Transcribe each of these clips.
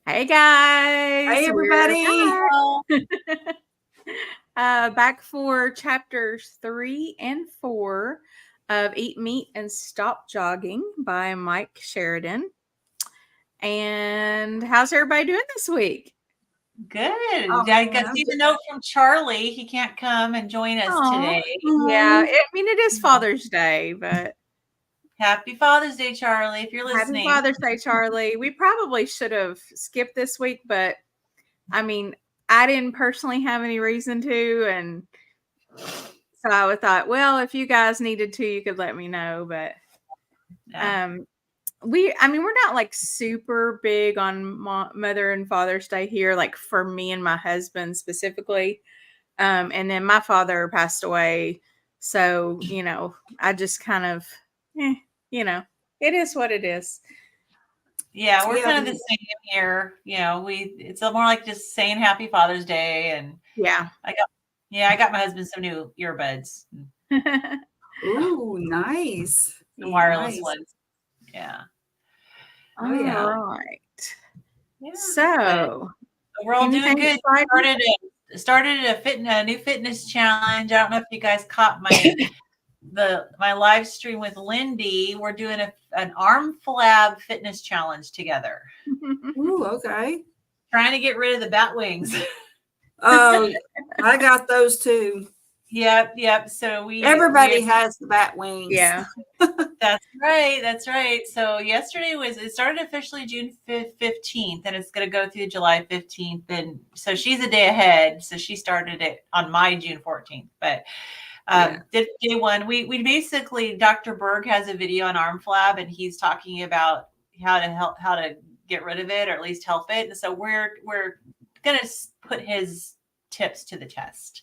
Hey guys, Hey, we're everybody. back. Back for chapters 3 and 4 of Eat Meat and Stop Jogging by Mike Sheridan. And how's everybody doing this week? Good. Oh, I man, got see the note from Charlie. He can't come and join us Oh, today. yeah. It is Father's Day, but Happy Father's Day, Charlie, if you're happy listening. Father's Day, Charlie. We probably should have skipped this week, but I mean, I didn't personally have any reason to, and so I thought, well, if you guys needed to, you could let me know. But Yeah. we're not like super big on Mother and Father's Day here, like for me and my husband specifically. And then my father passed away, so I just kind of, eh, it is what it is. Yeah, we're yeah, kind of the same here. It's more like just saying Happy Father's Day, and Yeah. I got my husband some new earbuds, ooh, nice. some wireless Nice. ones. Yeah. All Oh, yeah. right. Yeah. But So, we're all doing anything good. exciting? Started a new fitness challenge. I don't know if you guys caught my live stream with Lindy. We're doing an arm flab fitness challenge together. Ooh, okay. Trying to get rid of the bat wings. Oh, I got those too. Yep. So Everybody has the bat wings. Yeah. That's right. That's right. So yesterday it started officially June 15th, and it's going to go through July 15th. And so she's a day ahead. So she started it on my June 14th. But did day one. We basically, Dr. Berg has a video on arm flab, and he's talking about how to get rid of it, or at least help it. And so we're going to put his tips to the test.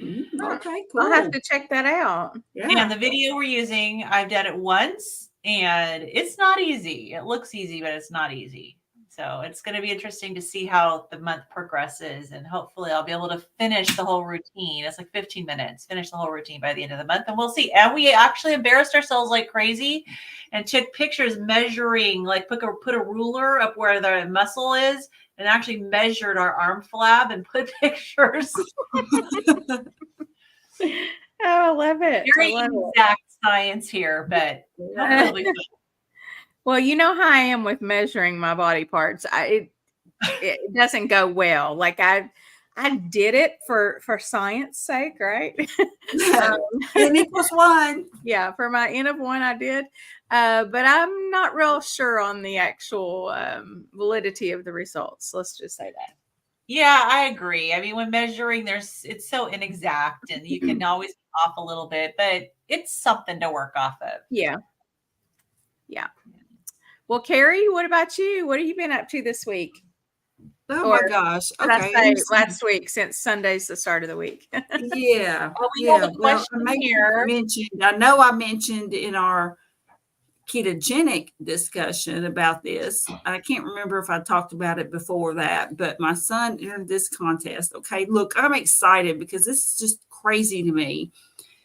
Okay, cool. I'll have to check that out. Yeah. And the video we're using, I've done it once, and it's not easy. It looks easy, but it's not easy. So it's going to be interesting to see how the month progresses, and hopefully I'll be able to finish the whole routine. It's like 15 minutes, finish the whole routine by the end of the month, and we'll see. And we actually embarrassed ourselves like crazy and took pictures measuring, like put a ruler up where the muscle is, and actually measured our arm flab and put pictures. Oh, I love it. Very exact science here, but hopefully it'll be fun. Well, you know how I am with measuring my body parts. It doesn't go well. Like I did it for science sake, right? N equals 1. Yeah, for my N of 1 I did. But I'm not real sure on the actual validity of the results. Let's just say that. Yeah, I agree. I mean, when measuring, it's so inexact, and you can always be off a little bit, but it's something to work off of. Yeah. Well, Carrie, what about you? What have you been up to this week? Oh, my gosh. Okay. I say last week, since Sunday's the start of the week. Yeah. Well, I know I mentioned in our ketogenic discussion about this. I can't remember if I talked about it before that, but my son entered this contest. Okay, look, I'm excited because this is just crazy to me.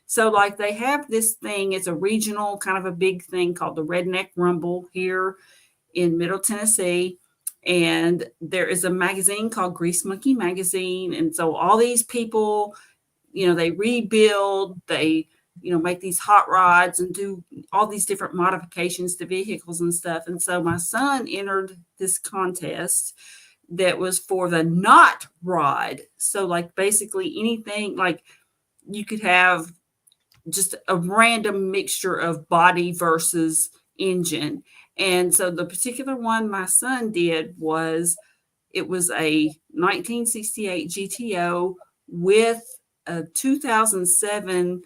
So, like, they have this thing, it's a regional kind of a big thing called the Redneck Rumble here in Middle Tennessee. And there is a magazine called Grease Monkey Magazine. And so all these people, they rebuild, they make these hot rods and do all these different modifications to vehicles and stuff. And so my son entered this contest that was for the not rod. So, like, basically anything, like, you could have just a random mixture of body versus engine. And so the particular one my son did it was a 1968 GTO with a 2007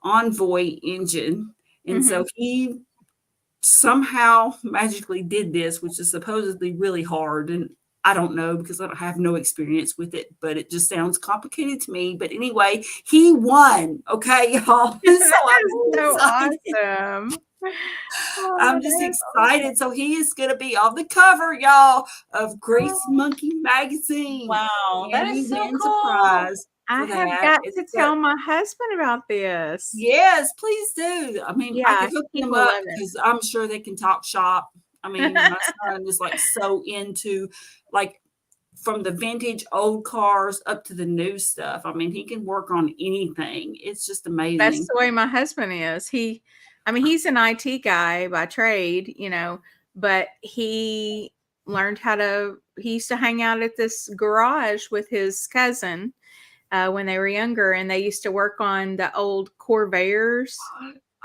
Envoy engine. And so he somehow magically did this, which is supposedly really hard. And I don't know because I have no experience with it, but it just sounds complicated to me. But anyway, he won. Okay, y'all. So awesome. I'm just excited. So he is going to be on the cover, y'all, of Grease Monkey Magazine. Wow, that is so cool. Surprise. I have got to tell my husband about this. Yes, please do. I mean, I could hook them up because I'm sure they can talk shop I mean, my son is like so into like from the vintage old cars up to the new stuff. I mean, he can work on anything. It's just That's amazing. the way my husband is. He's an IT guy by trade, but he learned he used to hang out at this garage with his cousin when they were younger, and they used to work on the old Corvairs.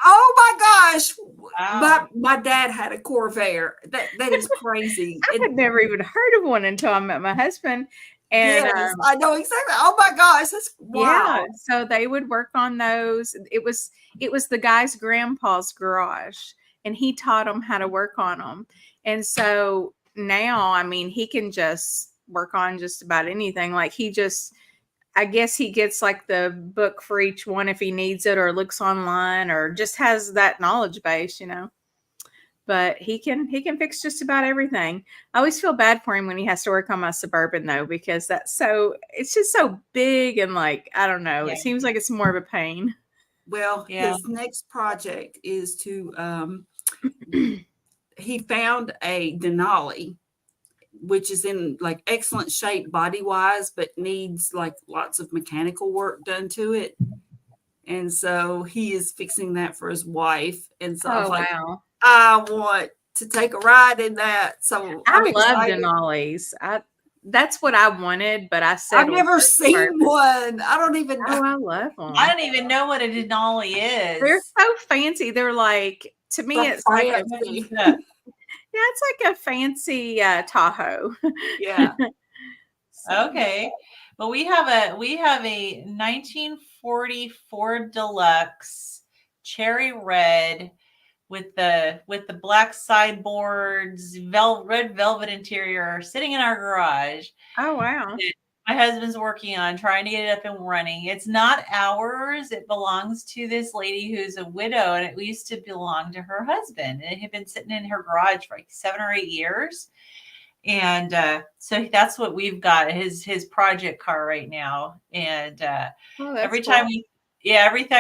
Oh my gosh. Wow. My dad had a Corvair. That is crazy. I had never even heard of one until I met my husband. And Yes, I know exactly. Oh my gosh, that's yeah, wow. so they would work on those. It was the guy's grandpa's garage, and he taught them how to work on them. And so now, I mean, he can just work on just about anything. Like I guess he gets like the book for each one if he needs it, or looks online, or just has that knowledge base, But he can fix just about everything. I always feel bad for him when he has to work on my Suburban though, because it's just so big, and like, I don't know, it seems like it's more of a pain. Well, his next project is to he found a Denali, which is in like excellent shape body wise, but needs like lots of mechanical work done to it. And so he is fixing that for his wife. And so I was like, Wow. I want to take a ride in that. So I'm I love excited. Denali's. That's what I wanted, but I I've settled never for seen Suburban. one. I don't even know. Oh, I love them. I don't even know what a Denali is. They're so fancy. They're like, to me, They're it's like fancy. it's like a fancy Tahoe. Yeah. Okay. Well, we have a 1944 Deluxe cherry red with the black sideboards, red velvet interior, sitting in our garage. Oh, wow. My husband's working on trying to get it up and running. It's not ours. It belongs to this lady who's a widow, and it used to belong to her husband. And it had been sitting in her garage for like 7 or 8 years. And so that's what we've got, his project car right now. And every time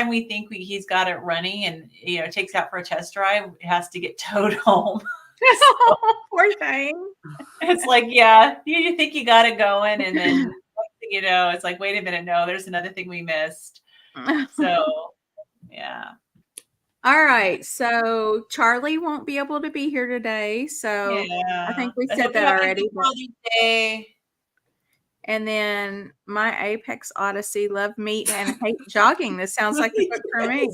we think he's got it running, and takes out for a test drive, it has to get towed home. So, poor thing. It's like, yeah, you think you got it going, and then it's like, wait a minute, no, there's another thing we missed. So yeah. All right, so Charlie won't be able to be here today, so I think we said that already. Day. And then My Apex Odyssey, Love Meat and Hate Jogging. This sounds like the book for me.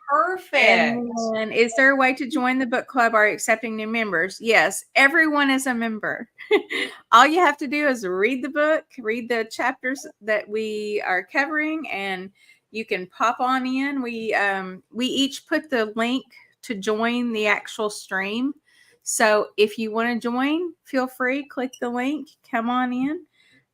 Perfect. And is there a way to join the book club? Are you accepting new members? Yes, everyone is a member. All you have to do is read the book, read the chapters that we are covering, and you can pop on in. We each put the link to join the actual stream. So if you want to join, feel free, click the link, come on in.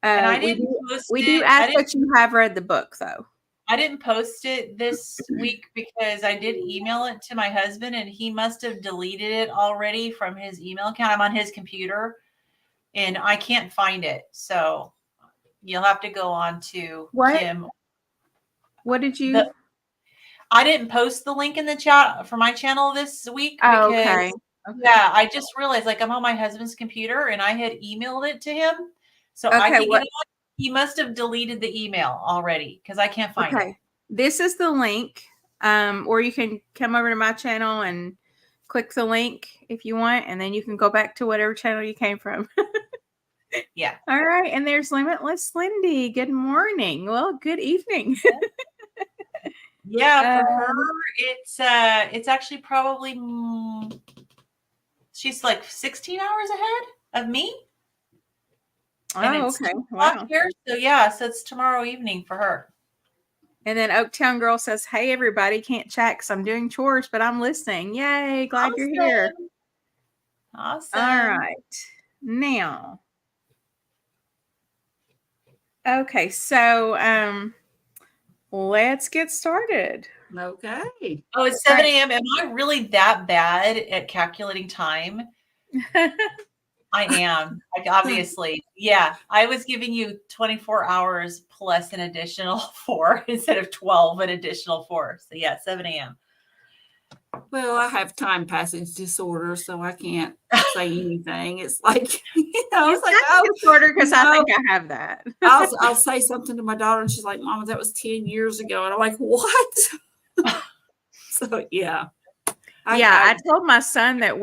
And I didn't we do ask that you have read the book, though. I didn't post it this week because I did email it to my husband, and he must have deleted it already from his email account. I'm on his computer, and I can't find it. So you'll have to go on to Kim. What did you? I didn't post the link in the chat for my channel this week because, okay. Yeah, I just realized like I'm on my husband's computer, and I had emailed it to him. So I can get it on. He must have deleted the email already because I can't find it. This is the link. Or you can come over to my channel and click the link if you want, and then you can go back to whatever channel you came from. Yeah. All right. And there's Limitless Lindy. Good morning. Well, good evening. Yeah, for her, it's actually probably she's like 16 hours ahead of me. And okay. Wow. Here, so yeah, so it's tomorrow evening for her. And then Oaktown Girl says, "Hey everybody, can't chat because I'm doing chores, but I'm listening. Yay, glad you're here." Awesome. All right. Now. Okay, so let's get started. Okay. Oh, it's 7 a.m. Am I really that bad at calculating time? I am. Like, obviously. Yeah. I was giving you 24 hours plus an additional 4 instead of 12, an additional 4. So yeah, 7 a.m. Well, I have time passage disorder, so I can't say anything. It's like, it's like, oh, disorder because I think I have that. I'll say something to my daughter, and she's like, "Mama, that was 10 years ago," and I'm like, "What?" So yeah. I told my son that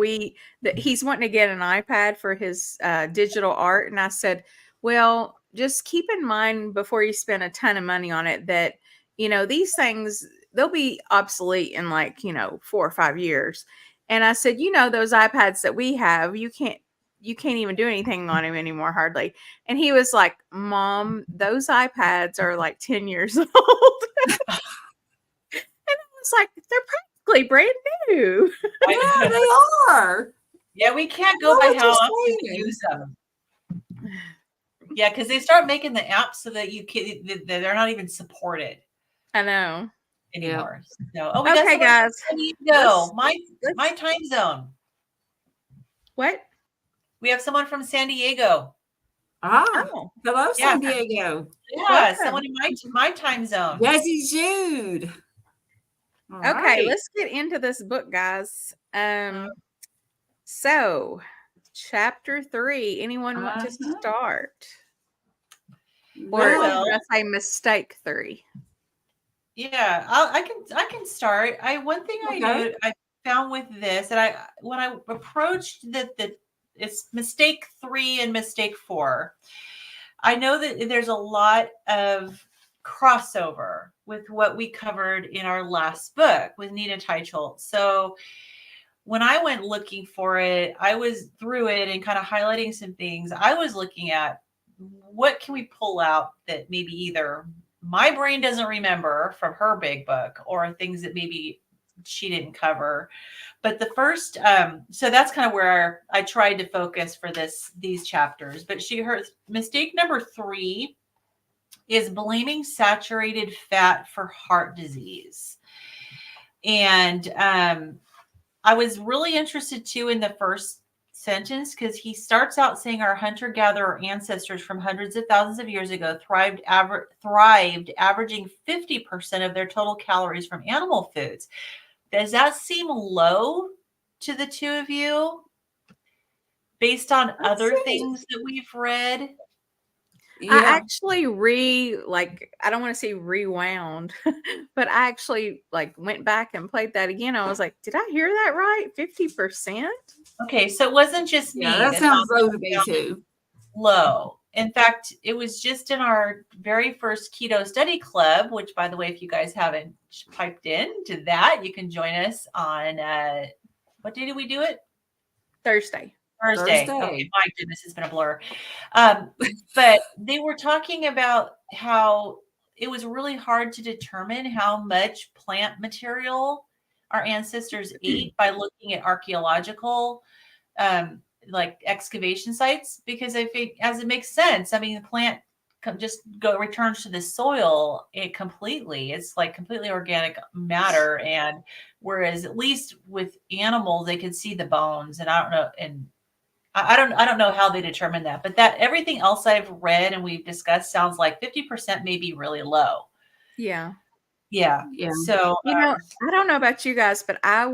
he's wanting to get an iPad for his digital art, and I said, well, just keep in mind before you spend a ton of money on it that these things, they'll be obsolete in 4 or 5 years. And I said, those iPads that we have, you can't even do anything on them anymore hardly. And he was like, Mom, those iPads are like 10 years old. And I was like, they're brand new. Yeah, they are. Yeah, we can't go by how often we use them. Yeah, because they start making the apps so that they're not even supported. I know anymore. Yeah. So, we okay, guys. Go. My time zone. What? We have someone from San Diego. Hello, San Diego. Yeah, someone in my time zone. Jesse Jude. All right. Let's get into this book, guys. So chapter 3. Anyone want to start? Or should I say mistake 3? Yeah, I can start. One thing I found with this, and when I approached it's mistake 3 and mistake 4, I know that there's a lot of crossover with what we covered in our last book with Nina Teicholz. So when I went looking for it, I was through it and kind of highlighting some things. I was looking at what can we pull out that maybe either my brain doesn't remember from her big book or things that maybe she didn't cover. But the first, so that's kind of where I tried to focus for these chapters. But her mistake number 3 is blaming saturated fat for heart disease. And I was really interested too in the first sentence because he starts out saying our hunter-gatherer ancestors from hundreds of thousands of years ago thrived averaging 50% of their total calories from animal foods. Does that seem low to the two of you based on other things that we've read? Yeah. I actually I don't want to say rewound, but I actually went back and played that again. I was like, did I hear that right? 50%? Okay, so it wasn't just me. Yeah, that sounds low to me too. Low. In fact, it was just in our very first keto study club, which, by the way, if you guys haven't piped in to that, you can join us on what day did we do it? Thursday. Okay, my goodness, it's been a blur. But they were talking about how it was really hard to determine how much plant material our ancestors ate by looking at archaeological excavation sites, because as it makes sense. I mean, the plant just returns to the soil completely. It's like completely organic matter. And whereas at least with animals, they could see the bones, and I don't know. And I don't know how they determine that, but that everything else I've read and we've discussed sounds like 50% may be really low. Yeah. So, I don't know about you guys, but I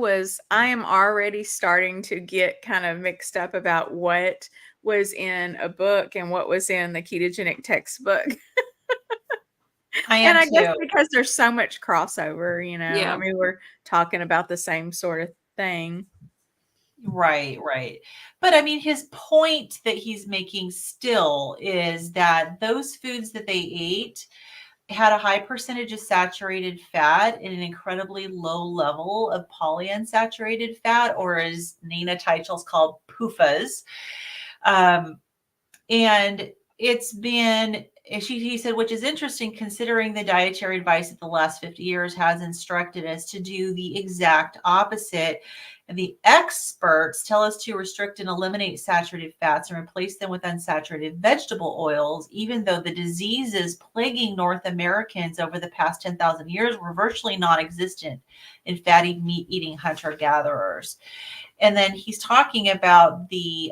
am already starting to get kind of mixed up about what was in a book and what was in the ketogenic textbook. I guess because there's so much crossover, I mean, we're talking about the same sort of thing. Right. But I mean, his point that he's making still is that those foods that they ate had a high percentage of saturated fat and an incredibly low level of polyunsaturated fat, or as Nina Teicholz called PUFAs. And it's been, he said, which is interesting considering the dietary advice that the last 50 years has instructed us to do the exact opposite. And the experts tell us to restrict and eliminate saturated fats and replace them with unsaturated vegetable oils, even though the diseases plaguing North Americans over the past 10,000 years were virtually non-existent in fatty meat-eating hunter-gatherers. And then he's talking about the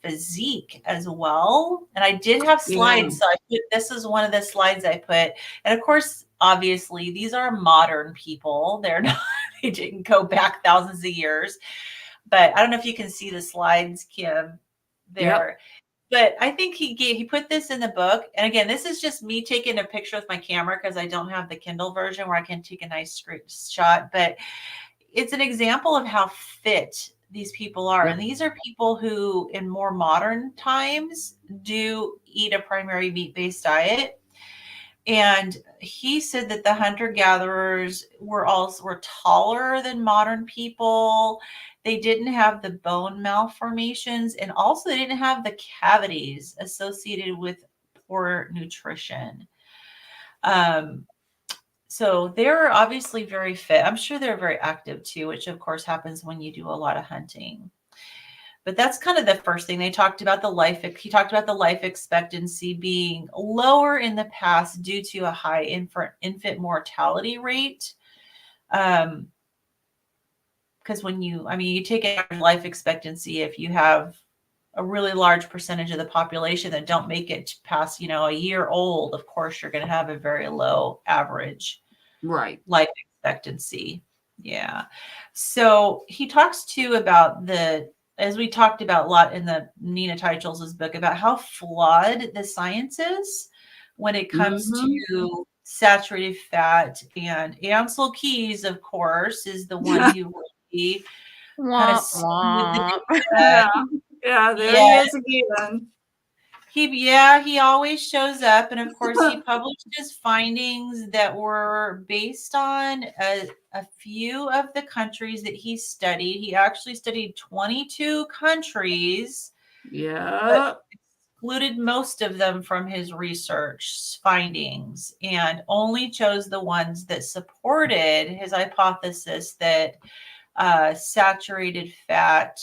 physique as well. And I did have slides. So this is one of the slides I put. And of course, obviously, these are modern people. They're not They didn't go back thousands of years. But I don't know if you can see the slides, Kim, there. But I think he put this in the book. And again, this is just me taking a picture with my camera because I don't have the Kindle version where I can take a nice screenshot. But it's an example of how fit these people are. Yep. And these are people who in more modern times do eat a primary meat-based diet. And he said that the hunter-gatherers were taller than modern people. They didn't have the bone malformations, and also they didn't have the cavities associated with poor nutrition. So they're obviously very fit. I'm sure they're very active too, which of course happens when you do a lot of hunting. But that's kind of the first thing they talked about. He talked about the life expectancy being lower in the past due to a high infant mortality rate. Because you take average life expectancy, if you have a really large percentage of the population that don't make it past, a year old, of course, you're going to have a very low average life expectancy. Yeah. So he talks too about as we talked about a lot in the Nina Teicholz's book, about how flawed the science is when it comes to saturated fat. And Ansel Keys, of course, is the one who really kind of there he is again. He always shows up. And of course, he published his findings that were based on a few of the countries that he studied. He actually studied 22 countries. Yeah. Excluded most of them from his research findings and only chose the ones that supported his hypothesis that saturated fat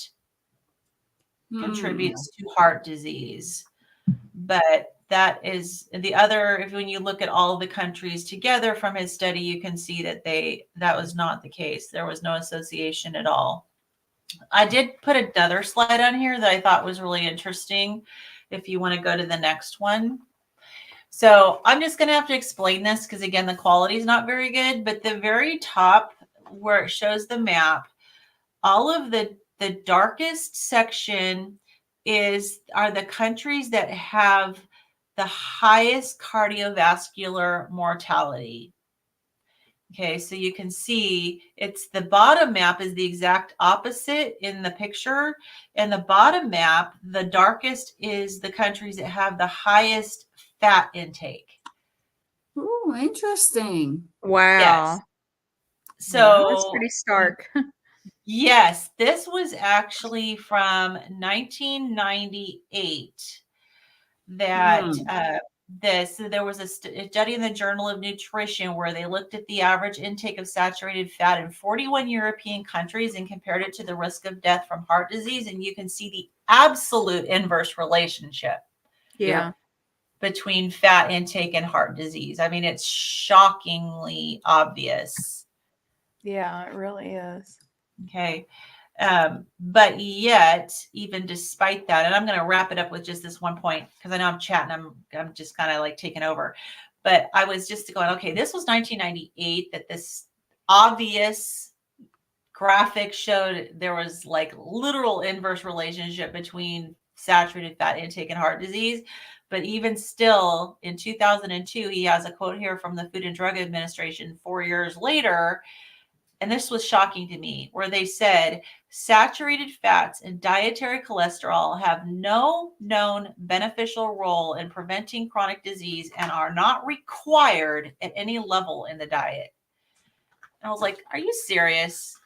contributes to heart disease. But that is the other, when you look at all of the countries together from his study, you can see that that was not the case. There was no association at all. I did put another slide on here that I thought was really interesting. If you want to go to the next one. So I'm just going to have to explain this because, again, the quality is not very good. But the very top where it shows the map, all of the darkest section are the countries that have the highest cardiovascular mortality. Okay, so you can see it's the bottom map is the exact opposite in the picture. And the bottom map, the darkest, is the countries that have the highest fat intake. Oh, interesting. Wow. Yes. So that's pretty stark. Yes, this was actually from 1998 that there was a study in the Journal of Nutrition where they looked at the average intake of saturated fat in 41 European countries and compared it to the risk of death from heart disease. And you can see the absolute inverse relationship between fat intake and heart disease. I mean, it's shockingly obvious. Yeah, it really is. Okay. But yet, even despite that, and I'm going to wrap it up with just this one point because I know I'm chatting. I'm just kind of like taking over. But I was just going, okay, this was 1998 that this obvious graphic showed there was like literal inverse relationship between saturated fat intake and heart disease. But even still, in 2002, he has a quote here from the Food and Drug Administration 4 years later. And this was shocking to me, where they said saturated fats and dietary cholesterol have no known beneficial role in preventing chronic disease and are not required at any level in the diet. And I was like, are you serious?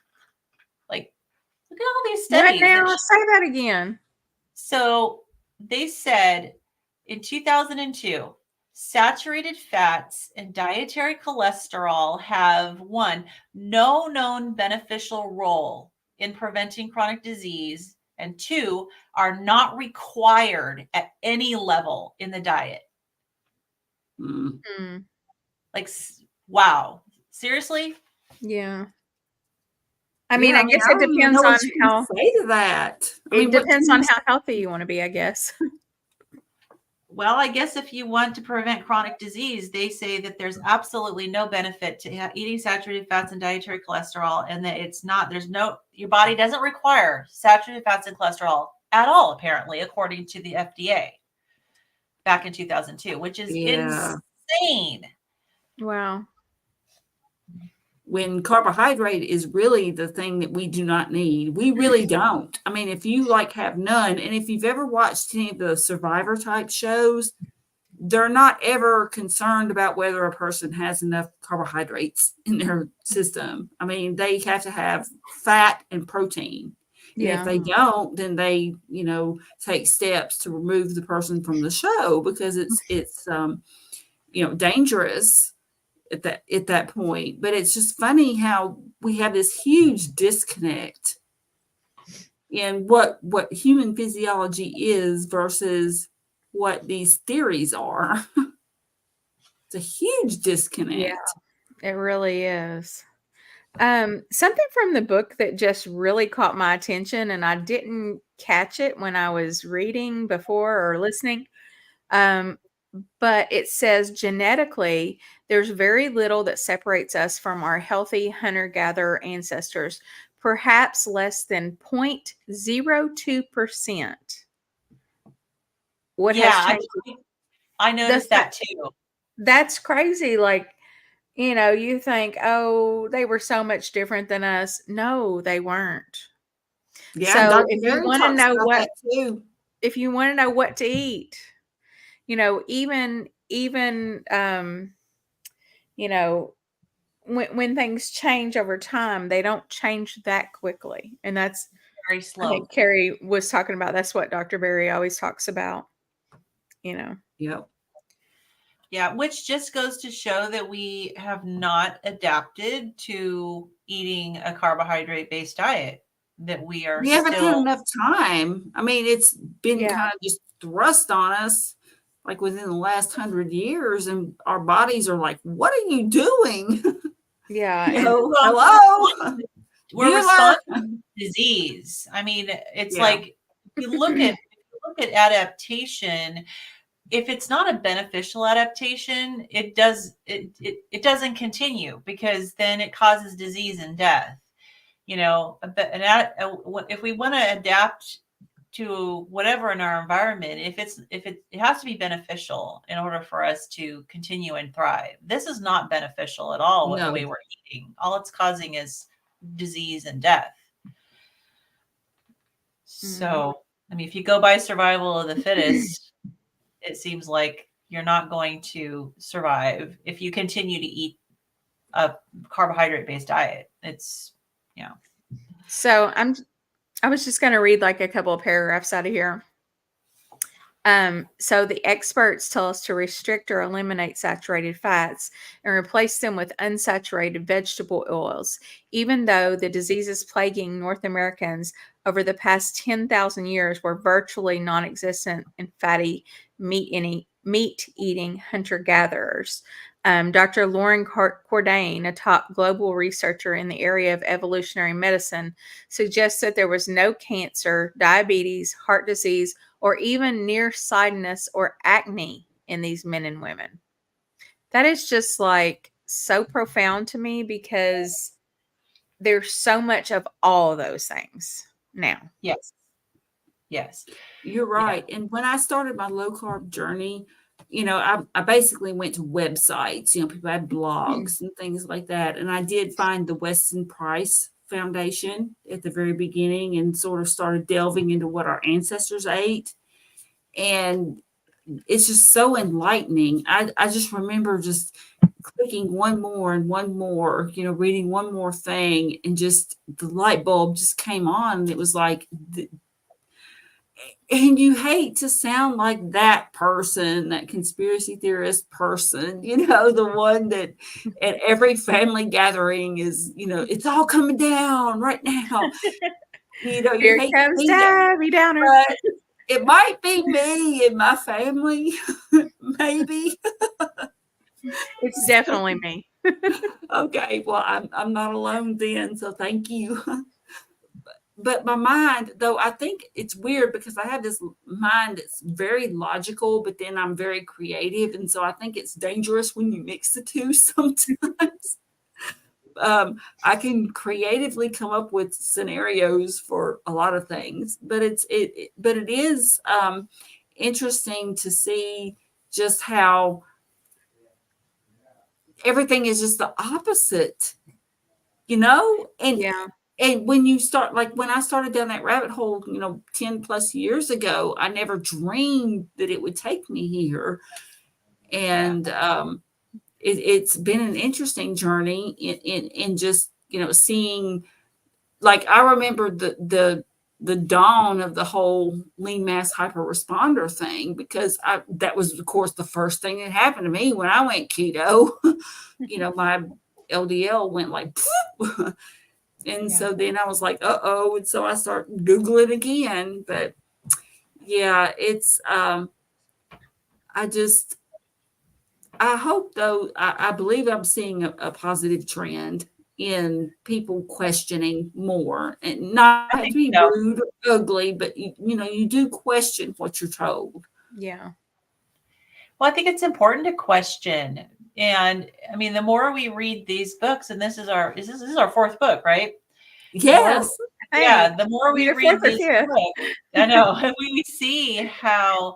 Like, look at all these studies. What now? Say that again. So they said in 2002, saturated fats and dietary cholesterol have no known beneficial role in preventing chronic disease, and 2, are not required at any level in the diet. Like, wow. Seriously? Yeah. I mean, I guess it depends on how say to that. It depends on how healthy you want to be, I guess. Well, I guess if you want to prevent chronic disease, they say that there's absolutely no benefit to eating saturated fats and dietary cholesterol, and that your body doesn't require saturated fats and cholesterol at all, apparently, according to the FDA back in 2002, which is Yeah. insane. Wow. When carbohydrate is really the thing that we do not need. We really don't. I mean, if you like have none, and if you've ever watched any of the Survivor type shows, they're not ever concerned about whether a person has enough carbohydrates in their system. I mean, they have to have fat and protein. And if Yeah. they don't, then they, take steps to remove the person from the show because it's dangerous at that point. But it's just funny how we have this huge disconnect in what human physiology is versus what these theories are. It's a huge disconnect. Yeah, it really is. Something from the book that just really caught my attention, and I didn't catch it when I was reading before or listening. But it says genetically, there's very little that separates us from our healthy hunter-gatherer ancestors, perhaps less than 0.02%. What has Yeah, changed? I noticed that too. That's crazy. Like, you think, oh, they were so much different than us. No, they weren't. Yeah, So Dr. if you Berry want to talks know about that too. if you want to know what to eat, even when things change over time, they don't change that quickly. And that's, Very I slow. think Carrie was talking about, that's what Dr. Berry always talks about, Yep. Yeah, which just goes to show that we have not adapted to eating a carbohydrate-based diet, that we are We haven't had still enough time. I mean, it's been Yeah. kind of just thrust on us like within the last 100 years, and our bodies are like, what are you doing? Yeah. Hello. we're Bueller. responding to disease. I mean, it's Yeah. like if you look at adaptation, if it's not a beneficial adaptation, it doesn't continue, because then it causes disease and death. If we want to adapt to whatever in our environment, it has to be beneficial in order for us to continue and thrive. This is not beneficial at all with the No. way we're eating. All it's causing is disease and death. So, I mean, if you go by survival of the fittest, it seems like you're not going to survive if you continue to eat a carbohydrate-based diet. So I was just going to read like a couple of paragraphs out of here. So the experts tell us to restrict or eliminate saturated fats and replace them with unsaturated vegetable oils, even though the diseases plaguing North Americans over the past 10,000 years were virtually non-existent in fatty meat-eating hunter-gatherers. Dr. Lauren Cordain, a top global researcher in the area of evolutionary medicine, suggests that there was no cancer, diabetes, heart disease, or even nearsightedness or acne in these men and women. That is just like so profound to me, because there's so much of all of those things now. Yes. You're right. Yeah. And when I started my low carb journey, I basically went to websites, people had blogs and things like that. And I did find the Weston Price Foundation at the very beginning and sort of started delving into what our ancestors ate. And it's just so enlightening. I just remember just clicking one more and one more, reading one more thing, and just the light bulb just came on. And it was like, and you hate to sound like that person, that conspiracy theorist person, the one that at every family gathering is, it's all coming down right now. Here comes Debbie Downer. But it might be me and my family, maybe. It's definitely me. Okay, well, I'm not alone then, so thank you. but my mind, though, I think it's weird because I have this mind that's very logical, but then I'm very creative. And so I think it's dangerous when you mix the two sometimes. I can creatively come up with scenarios for a lot of things, but it is interesting to see just how everything is just the opposite, and Yeah. when you start, like when I started down that rabbit hole, 10 plus years ago, I never dreamed that it would take me here. And it's been an interesting journey in just, seeing, like, I remember the dawn of the whole lean mass hyper responder thing, because that was, of course, the first thing that happened to me when I went keto. My LDL went like, and so then I was like, uh-oh. And so I started Googling again. But yeah, it's, I hope, though, I believe I'm seeing a positive trend in people questioning more, and not I to think be so. rude or ugly, but you do question what you're told. Yeah. Well, I think it's important to question. And I mean, the more we read these books, and this is our fourth book, right? Yes. The more we Either read fourth or these fifth. books, I know we see how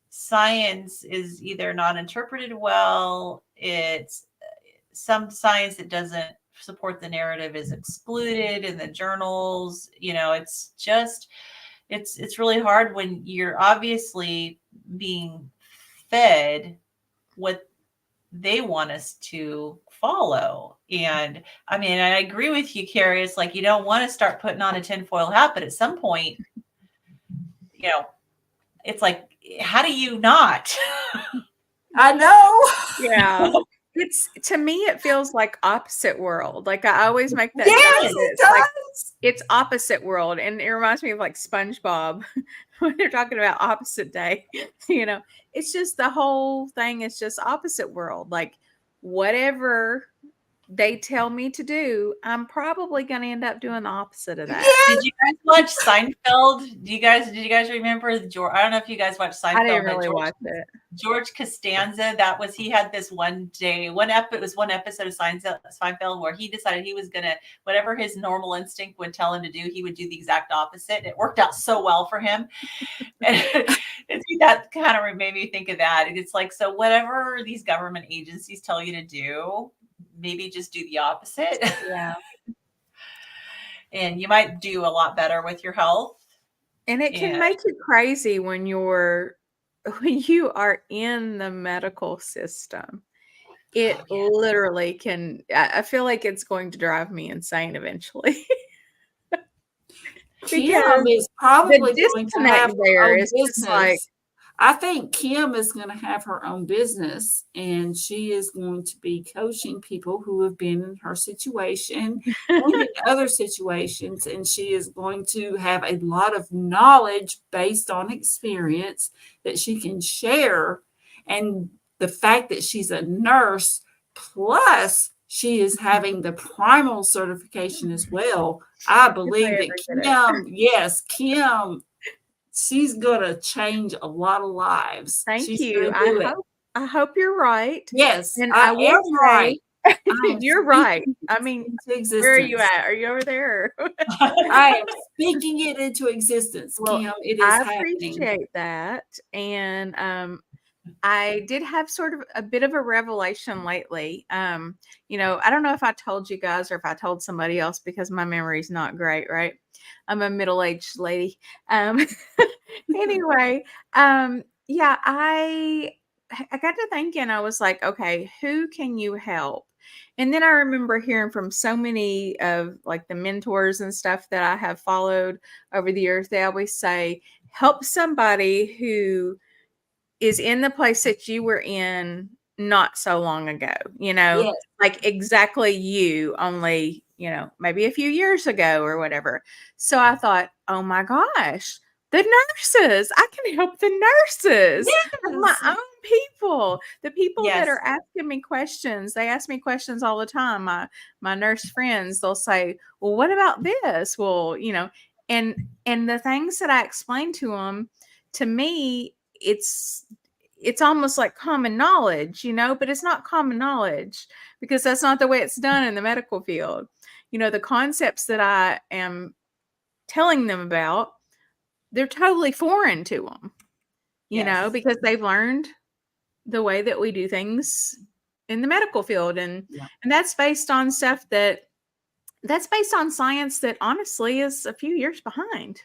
science is either not interpreted well. It's some science that doesn't support the narrative is excluded in the journals. It's just it's really hard when you're obviously being fed what they want us to follow. And I mean, I agree with you, Carrie. It's like you don't want to start putting on a tinfoil hat, but at some point, it's like, how do you not? I know. Yeah. To me, it feels like opposite world. Like I always make that Yes, joke. it It's like does. it's opposite world. And it reminds me of like SpongeBob when they're talking about opposite day. It's just the whole thing is just opposite world. Like whatever they tell me to do, I'm probably going to end up doing the opposite of that. Yes. Did you guys watch Seinfeld? Did you guys remember George? I don't know if you guys watched Seinfeld, I didn't but really watch it. George Costanza, he had this it was one episode of Seinfeld where he decided he was gonna, whatever his normal instinct would tell him to do, he would do the exact opposite. It worked out so well for him. And that kind of made me think of that. It's like, so whatever these government agencies tell you to do, maybe just do the opposite. Yeah. And you might do a lot better with your health. And it can make you crazy when you are in the medical system. It literally can. I feel like it's going to drive me insane eventually. Kim is probably going to have her own just like, business. I think Kim is going to have her own business, and she is going to be coaching people who have been in her situation and in other situations. And she is going to have a lot of knowledge based on experience that she can share. And the fact that she's a nurse, plus she is having the primal certification as well. I believe that Kim, she's going to change a lot of lives. Thank She's you. going to do it. I hope you're right. Yes, And I am right. You're right. I mean, where are you at? Are you over there? I am speaking it into existence, Well, Kim. It is I happening. appreciate that. And I did have sort of a bit of a revelation lately. I don't know if I told you guys or if I told somebody else because my memory's not great, right? I'm a middle-aged lady. Anyway, yeah, I got to thinking, I was like, okay, who can you help? And then I remember hearing from so many of like the mentors and stuff that I have followed over the years. They always say, help somebody who is in the place that you were in not so long ago, Yes. like exactly you, only, maybe a few years ago or whatever. So I thought, oh my gosh, the nurses, I can help the nurses, my own people, the people that are asking me questions. They ask me questions all the time. My nurse friends, they'll say, well, what about this? Well, and the things that I explained to them, to me, it's almost like common knowledge, but it's not common knowledge because that's not the way it's done in the medical field. The concepts that I am telling them about, they're totally foreign to them, Yes. because they've learned the way that we do things in the medical field. And that's based on stuff that's based on science that honestly is a few years behind.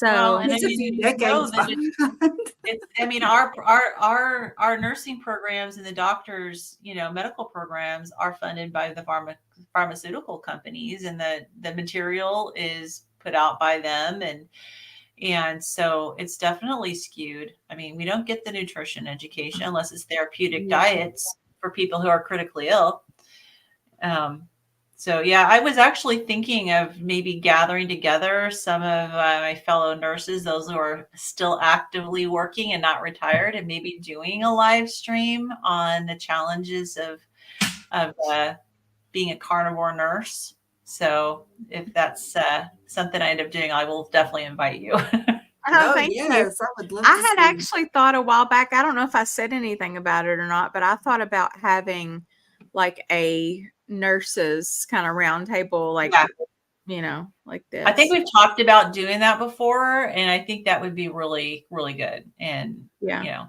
Well, So and I It's a mean, few you know decades that behind. it's, I mean, our nursing programs and the doctors, medical programs are funded by the pharmaceutical companies, and the material is put out by them, and so it's definitely skewed. I mean, we don't get the nutrition education unless it's therapeutic diets for people who are critically ill. So yeah, I was actually thinking of maybe gathering together some of my fellow nurses, those who are still actively working and not retired, and maybe doing a live stream on the challenges of being a carnivore nurse. So if that's something I end up doing, I will definitely invite you. Oh, thank you. yes, I would love I to had see. actually thought a while back, I don't know if I said anything about it or not, but I thought about having like a nurses kind of round table, like, Yeah. like I think this. we've talked about doing that before, and I think that would be really, really good. And Yeah.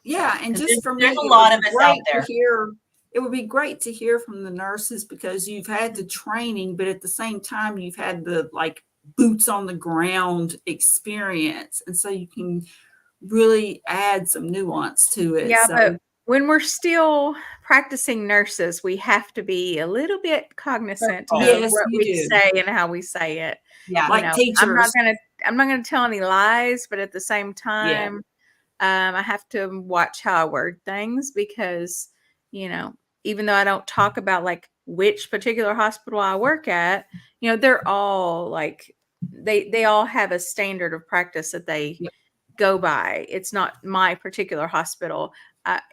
Yeah, and just for me, there's a it lot would of be us out great to there. hear. It would be great to hear from the nurses because you've had the training, but at the same time, you've had the boots on the ground experience, and so you can really add some nuance to it. Yeah, So but when we're still practicing nurses, we have to be a little bit cognizant of yes, what you we do. say and how we say it. Yeah. Like teachers. I'm not gonna tell any lies, but at the same Yeah. time, I have to watch how I word things because, even though I don't talk about like which particular hospital I work at, they're all like they all have a standard of practice that they Yep. go by. It's not my particular hospital.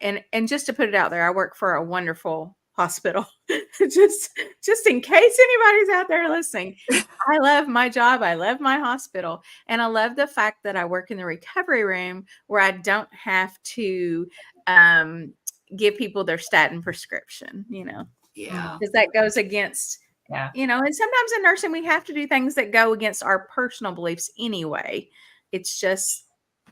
And just to put it out there, I work for a wonderful hospital. just in case anybody's out there listening, I love my job. I love my hospital. And I love the fact that I work in the recovery room where I don't have to give people their statin prescription, Yeah. because that goes against, and sometimes in nursing, we have to do things that go against our personal beliefs anyway. It's just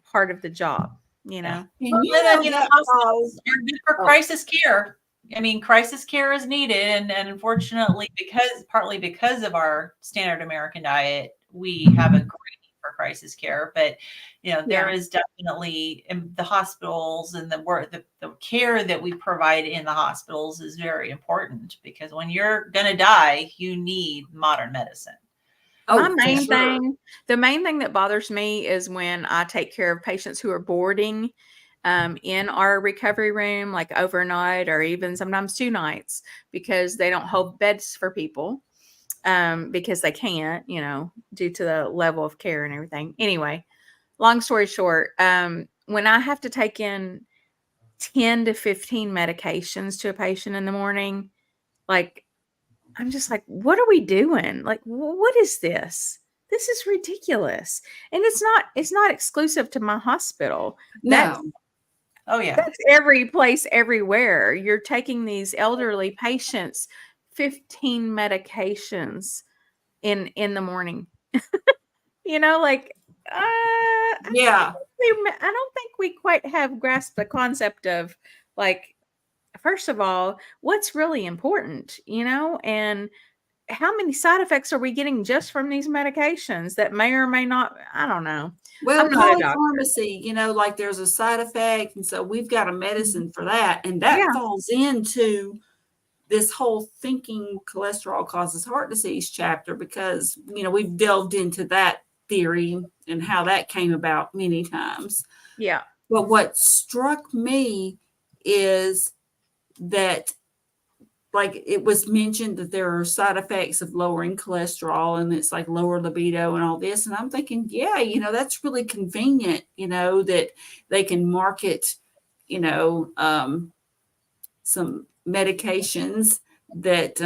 part of the job, Yeah. And Well, I mean, that hospitals are good for Oh. crisis care. I mean, crisis care is needed, and unfortunately, partly because of our standard American diet, we have a great need for crisis care. But there is definitely in the hospitals, and the care that we provide in the hospitals is very important because when you're gonna die, you need modern medicine. My main thing, the main thing that bothers me is when I take care of patients who are boarding in our recovery room, like overnight or even sometimes 2 nights, because they don't hold beds for people because they can't, due to the level of care and everything. Anyway, long story short, when I have to take in 10 to 15 medications to a patient in the morning, like, I'm just like, what are we doing? Like, what is this? This is ridiculous. And it's not exclusive to my hospital. No. That's every place, everywhere. You're taking these elderly patients 15 medications in the morning. Like, Yeah. I don't think we quite have grasped the concept of, like, first of all, what's really important, and how many side effects are we getting just from these medications that may or may not, I don't know. Well, I'm not a doctor. polypharmacy, there's a side effect, and so we've got a medicine for that, and that falls into this whole thinking cholesterol causes heart disease chapter because, we've delved into that theory and how that came about many times. Yeah. But what struck me is that, like, it was mentioned that there are side effects of lowering cholesterol and it's like lower libido and all this. And I'm thinking, that's really convenient, that they can market, some medications that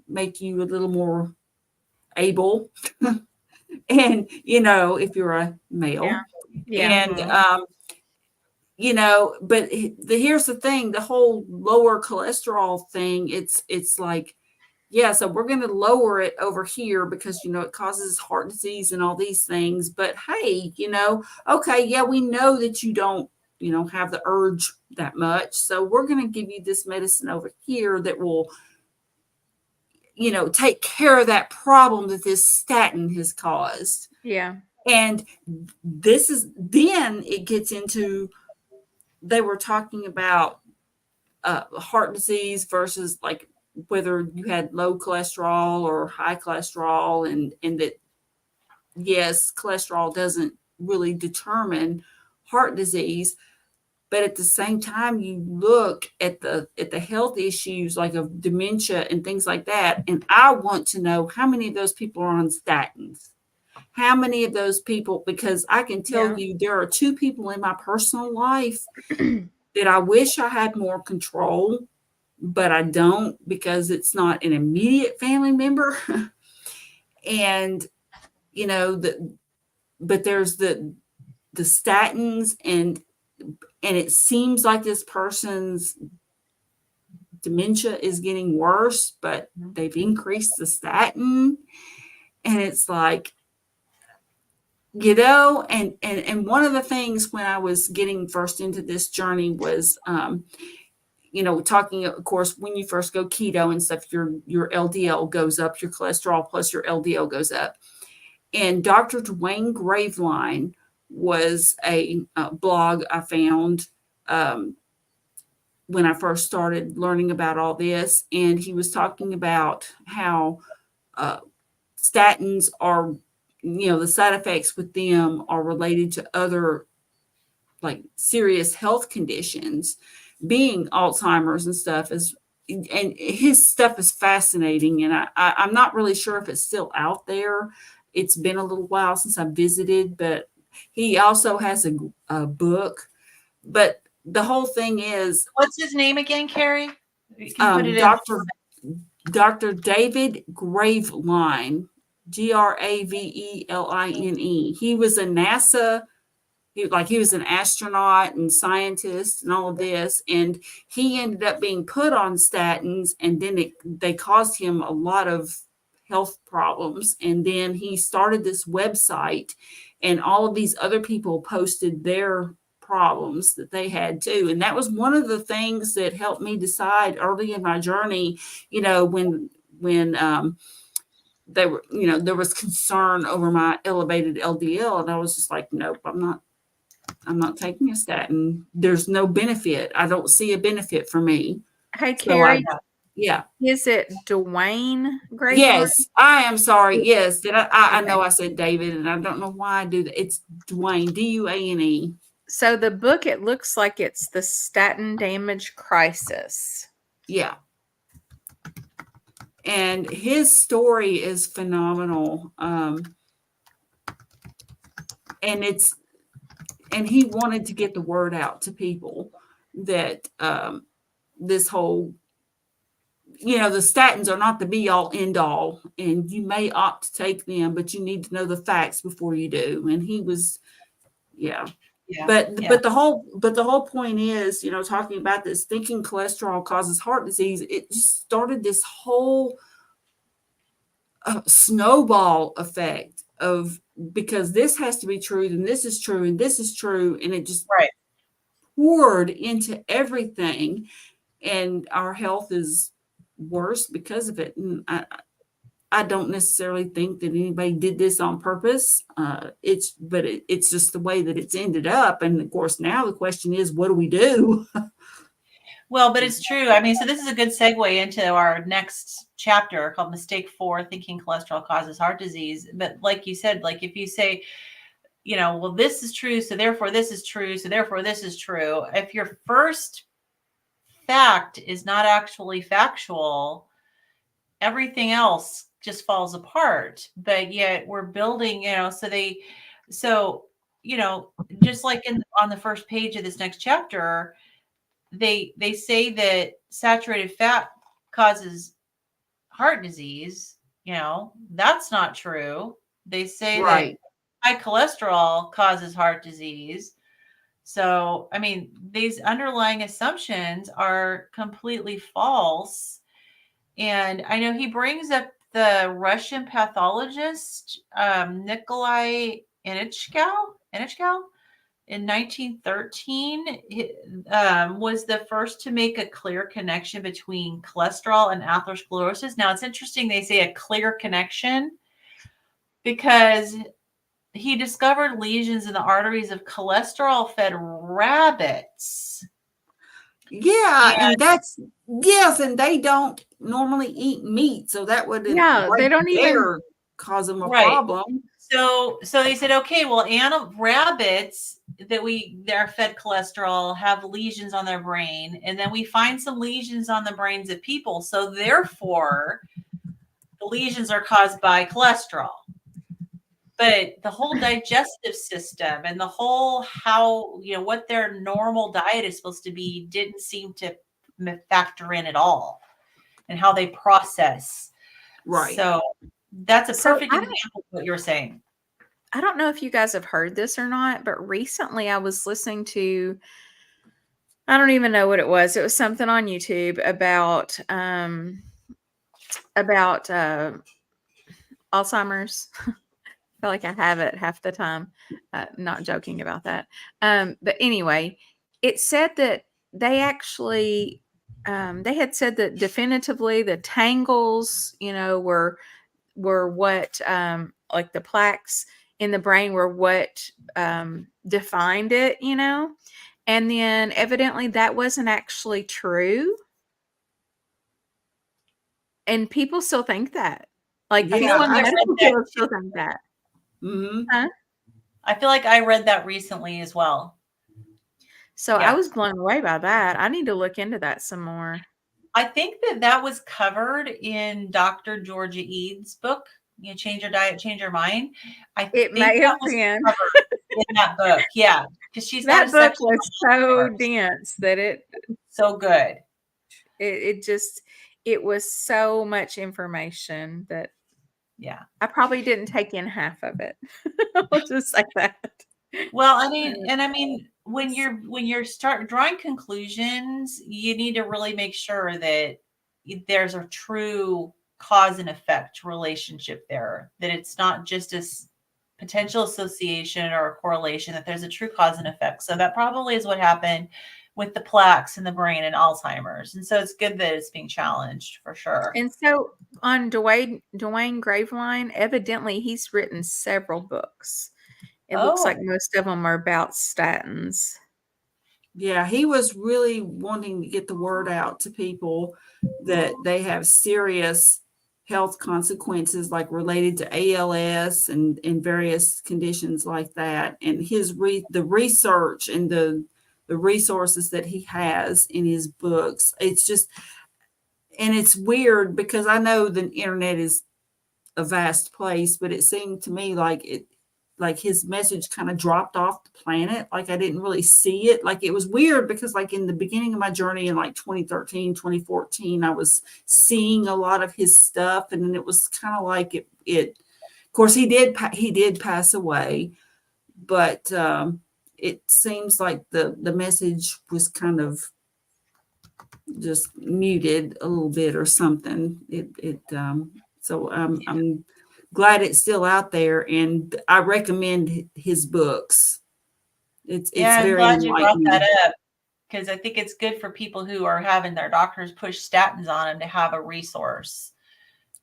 make you a little more able. And, if you're a male. Yeah. And, but here's the thing, the whole lower cholesterol thing, it's like, yeah, so we're going to lower it over here because, it causes heart disease and all these things. But hey, okay, yeah, we know that you don't, have the urge that much. So we're going to give you this medicine over here that will, take care of that problem that this statin has caused. Yeah. And then it gets into, they were talking about heart disease versus like whether you had low cholesterol or high cholesterol, and that, yes, cholesterol doesn't really determine heart disease, but at the same time you look at the health issues like of dementia and things like that, and I want to know how many of those people are on statins. How many of those people, because I can tell you there are 2 people in my personal life that I wish I had more control, but I don't because it's not an immediate family member. And, but there's the statins, and it seems like this person's dementia is getting worse, but they've increased the statin. And it's like, and one of the things when I was getting first into this journey was, talking, of course, when you first go keto and stuff, your LDL goes up, your cholesterol plus your LDL goes up. And Dr. Dwayne Graveline was a blog I found when I first started learning about all this. And he was talking about how statins are, the side effects with them are related to other like serious health conditions, being Alzheimer's and stuff. And his stuff is fascinating. And I'm not really sure if it's still out there. It's been a little while since I visited, but he also has a book. But the whole thing is, what's his name again, Carrie? You can put it Dr. David Graveline, Graveline. He was a NASA, he was an astronaut and scientist and all of this, and he ended up being put on statins, and then they caused him a lot of health problems. And then he started this website, and all of these other people posted their problems that they had too. And that was one of the things that helped me decide early in my journey, when they were, there was concern over my elevated LDL, and I was just like, nope, I'm not taking a statin. There's no benefit. I don't see a benefit for me. Hey, Carrie. Yeah. Is it Dwayne Graveline? Yes, I am sorry. Yes. I know I said David, and I don't know why I do that. It's Dwayne, Duane. So the book, it looks like it's The Statin Damage Crisis. Yeah. And his story is phenomenal. And he wanted to get the word out to people that this whole, the statins are not the be all end all, and you may opt to take them, but you need to know the facts before you do. And he was, But the whole point is, talking about this, thinking cholesterol causes heart disease, it just started this whole snowball effect of, because this has to be true, then this is true, and this is true, and it just poured into everything, and our health is worse because of it. And I don't necessarily think that anybody did this on purpose. It's just the way that it's ended up. And of course, now the question is, what do we do? Well, but it's true. I mean, so this is a good segue into our next chapter called Mistake 4, Thinking Cholesterol Causes Heart Disease. But like you said, like if you say, well, this is true, so therefore this is true, so therefore this is true. If your first fact is not actually factual, everything else just falls apart. But yet we're building, just like on the first page of this next chapter, they say that saturated fat causes heart disease, That's not true. They say that Right. high cholesterol causes heart disease. So, I mean, these underlying assumptions are completely false. And I know he brings up the Russian pathologist, Nikolai Anichkow in 1913 was the first to make a clear connection between cholesterol and atherosclerosis. Now, it's interesting they say a clear connection because he discovered lesions in the arteries of cholesterol-fed rabbits. Yeah, and that's yes, and they don't normally eat meat, so that would Yeah, they right don't even there cause them a Right. problem. So they said, okay, well, rabbits they're fed cholesterol have lesions on their brain, and then we find some lesions on the brains of people. So therefore, the lesions are caused by cholesterol. But the whole digestive system and the whole what their normal diet is supposed to be didn't seem to factor in at all, and how they process. Right. So that's a So perfect example of what you're saying. I don't know if you guys have heard this or not, but recently I was listening to, I don't even know what it was. It was something on YouTube about Alzheimer's. I feel like I have it half the time. Not joking about that. But anyway, it said that they actually they had said that definitively the tangles, were what like the plaques in the brain were what defined it, and then evidently that wasn't actually true, and people still think that. Like I Yeah, feel people like in the I read medical that. field still think that. Mm-hmm. Huh? I feel like I read that recently as well. So I Yeah. was blown away by that. I need to look into that some more. I think that was covered in Dr. Georgia Eads' book, Change Your Diet, Change Your Mind. I It think may that have was been. covered in that book. Yeah, because she's got a That book section was on so carbs. dense that So good. it just it was so much information that Yeah. I probably didn't take in half of it. I'll just say that. Well, I mean, when you're start drawing conclusions, you need to really make sure that there's a true cause and effect relationship there, that it's not just a potential association or a correlation, that there's a true cause and effect. So that probably is what happened with the plaques in the brain and Alzheimer's. And so it's good that it's being challenged for sure. And so on Dwayne Graveline, evidently he's written several books. It looks like most of them are about statins. Yeah, he was really wanting to get the word out to people that they have serious health consequences, like related to ALS and various conditions like that. And the research and the resources that he has in his books, it's just, and it's weird because I know the internet is a vast place, but it seemed to me like his message kind of dropped off the planet. Like I didn't really see it. Like it was weird because like in the beginning of my journey in like 2013, 2014, I was seeing a lot of his stuff. And then it was kind of like it, of course he did pass away, but it seems like the message was kind of just muted a little bit or something. So I'm glad it's still out there, and I recommend his books. It's I'm very glad you brought that enlightening. up, because I think it's good for people who are having their doctors push statins on them to have a resource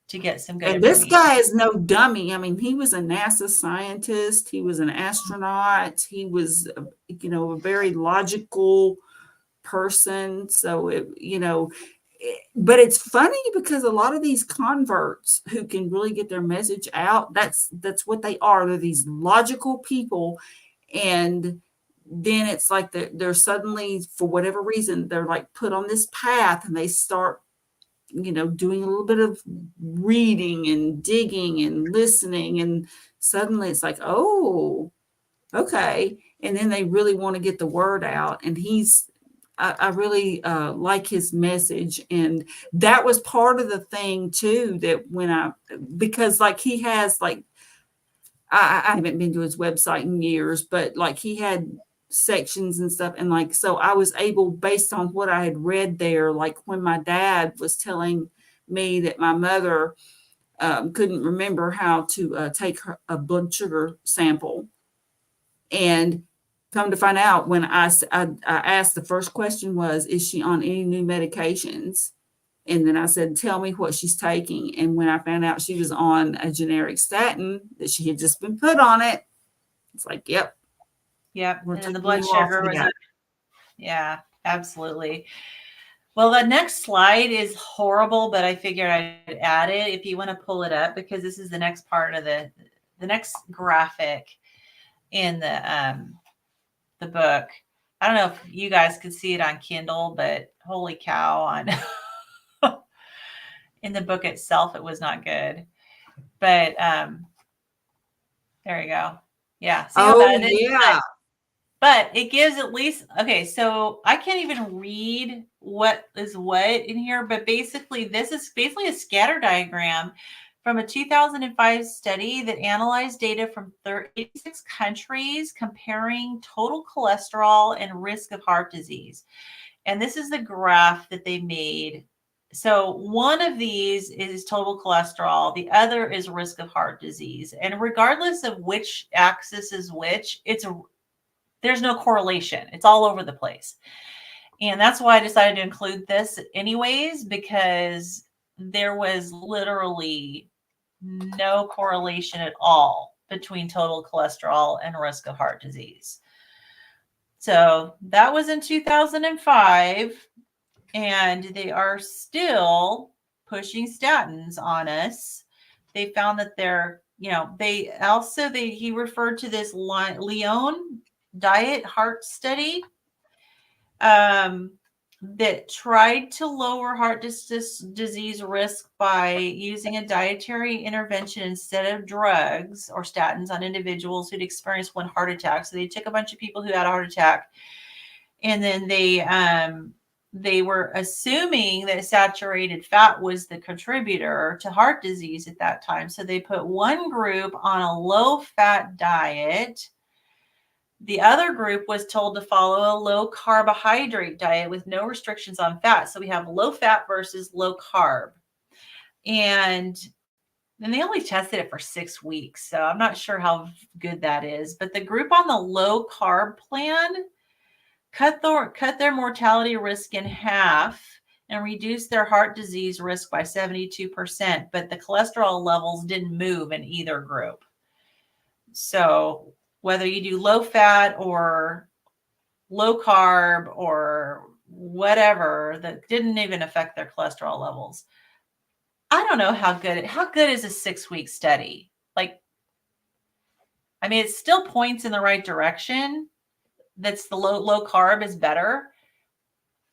to get some good And this information. guy is no dummy. I mean, he was a NASA scientist. He was an astronaut. He was, a very logical person. So, but it's funny because a lot of these converts who can really get their message out, that's what they are. They're these logical people. And then it's like they're suddenly, for whatever reason, they're like put on this path and they start, doing a little bit of reading and digging and listening. And suddenly it's like, oh, okay. And then they really want to get the word out. And I really like his message. And that was part of the thing too, that because like he has like, I haven't been to his website in years, but like he had sections and stuff. And like, so I was able, based on what I had read there, like when my dad was telling me that my mother couldn't remember how to take a blood sugar sample. And come to find out, when I asked, the first question was, is she on any new medications? And then I said, tell me what she's taking. And when I found out she was on a generic statin, that she had just been put on it, it's like, yep. Yep. We're And then the taking blood you off sugar was that. up. Yeah, absolutely. Well, the next slide is horrible, but I figured I'd add it if you want to pull it up, because this is the next part of the next graphic in the book. I don't know if you guys could see it on Kindle, but holy cow, on in the book itself, it was not good. But there you go. Yeah. See how bad it is? Yeah. But it gives at least, okay, so I can't even read what is what in here, but basically this is basically a scatter diagram from a 2005 study that analyzed data from 36 countries comparing total cholesterol and risk of heart disease. And this is the graph that they made. So one of these is total cholesterol, the other is risk of heart disease. And regardless of which axis is which, there's no correlation. It's all over the place. And that's why I decided to include this anyways, because there was literally no correlation at all between total cholesterol and risk of heart disease. So that was in 2005, and they are still pushing statins on us. They found that he referred to this Lyon diet heart study that tried to lower heart disease risk by using a dietary intervention instead of drugs or statins on individuals who'd experienced one heart attack. So they took a bunch of people who had a heart attack, and then they were assuming that saturated fat was the contributor to heart disease at that time. So they put one group on a low-fat diet. The other group was told to follow a low carbohydrate diet with no restrictions on fat. So we have low fat versus low carb. And then they only tested it for 6 weeks. So I'm not sure how good that is. But the group on the low carb plan cut their mortality risk in half and reduced their heart disease risk by 72%. But the cholesterol levels didn't move in either group. So whether you do low fat or low carb or whatever, that didn't even affect their cholesterol levels. I don't know how good is a 6-week study? Like, I mean, it still points in the right direction. That's the low carb is better.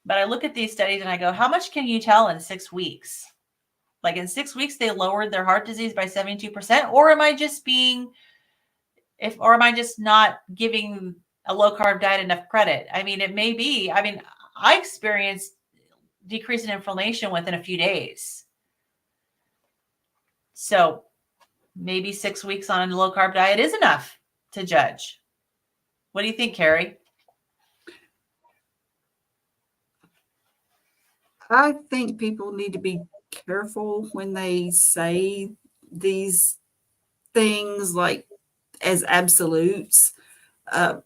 But I look at these studies and I go, how much can you tell in 6 weeks? Like in 6 weeks, they lowered their heart disease by 72%, or am I just not giving a low carb diet enough credit? I mean, it may be. I mean, I experienced decrease in inflammation within a few days. So maybe 6 weeks on a low carb diet is enough to judge. What do you think, Carrie? I think people need to be careful when they say these things like as absolutes. I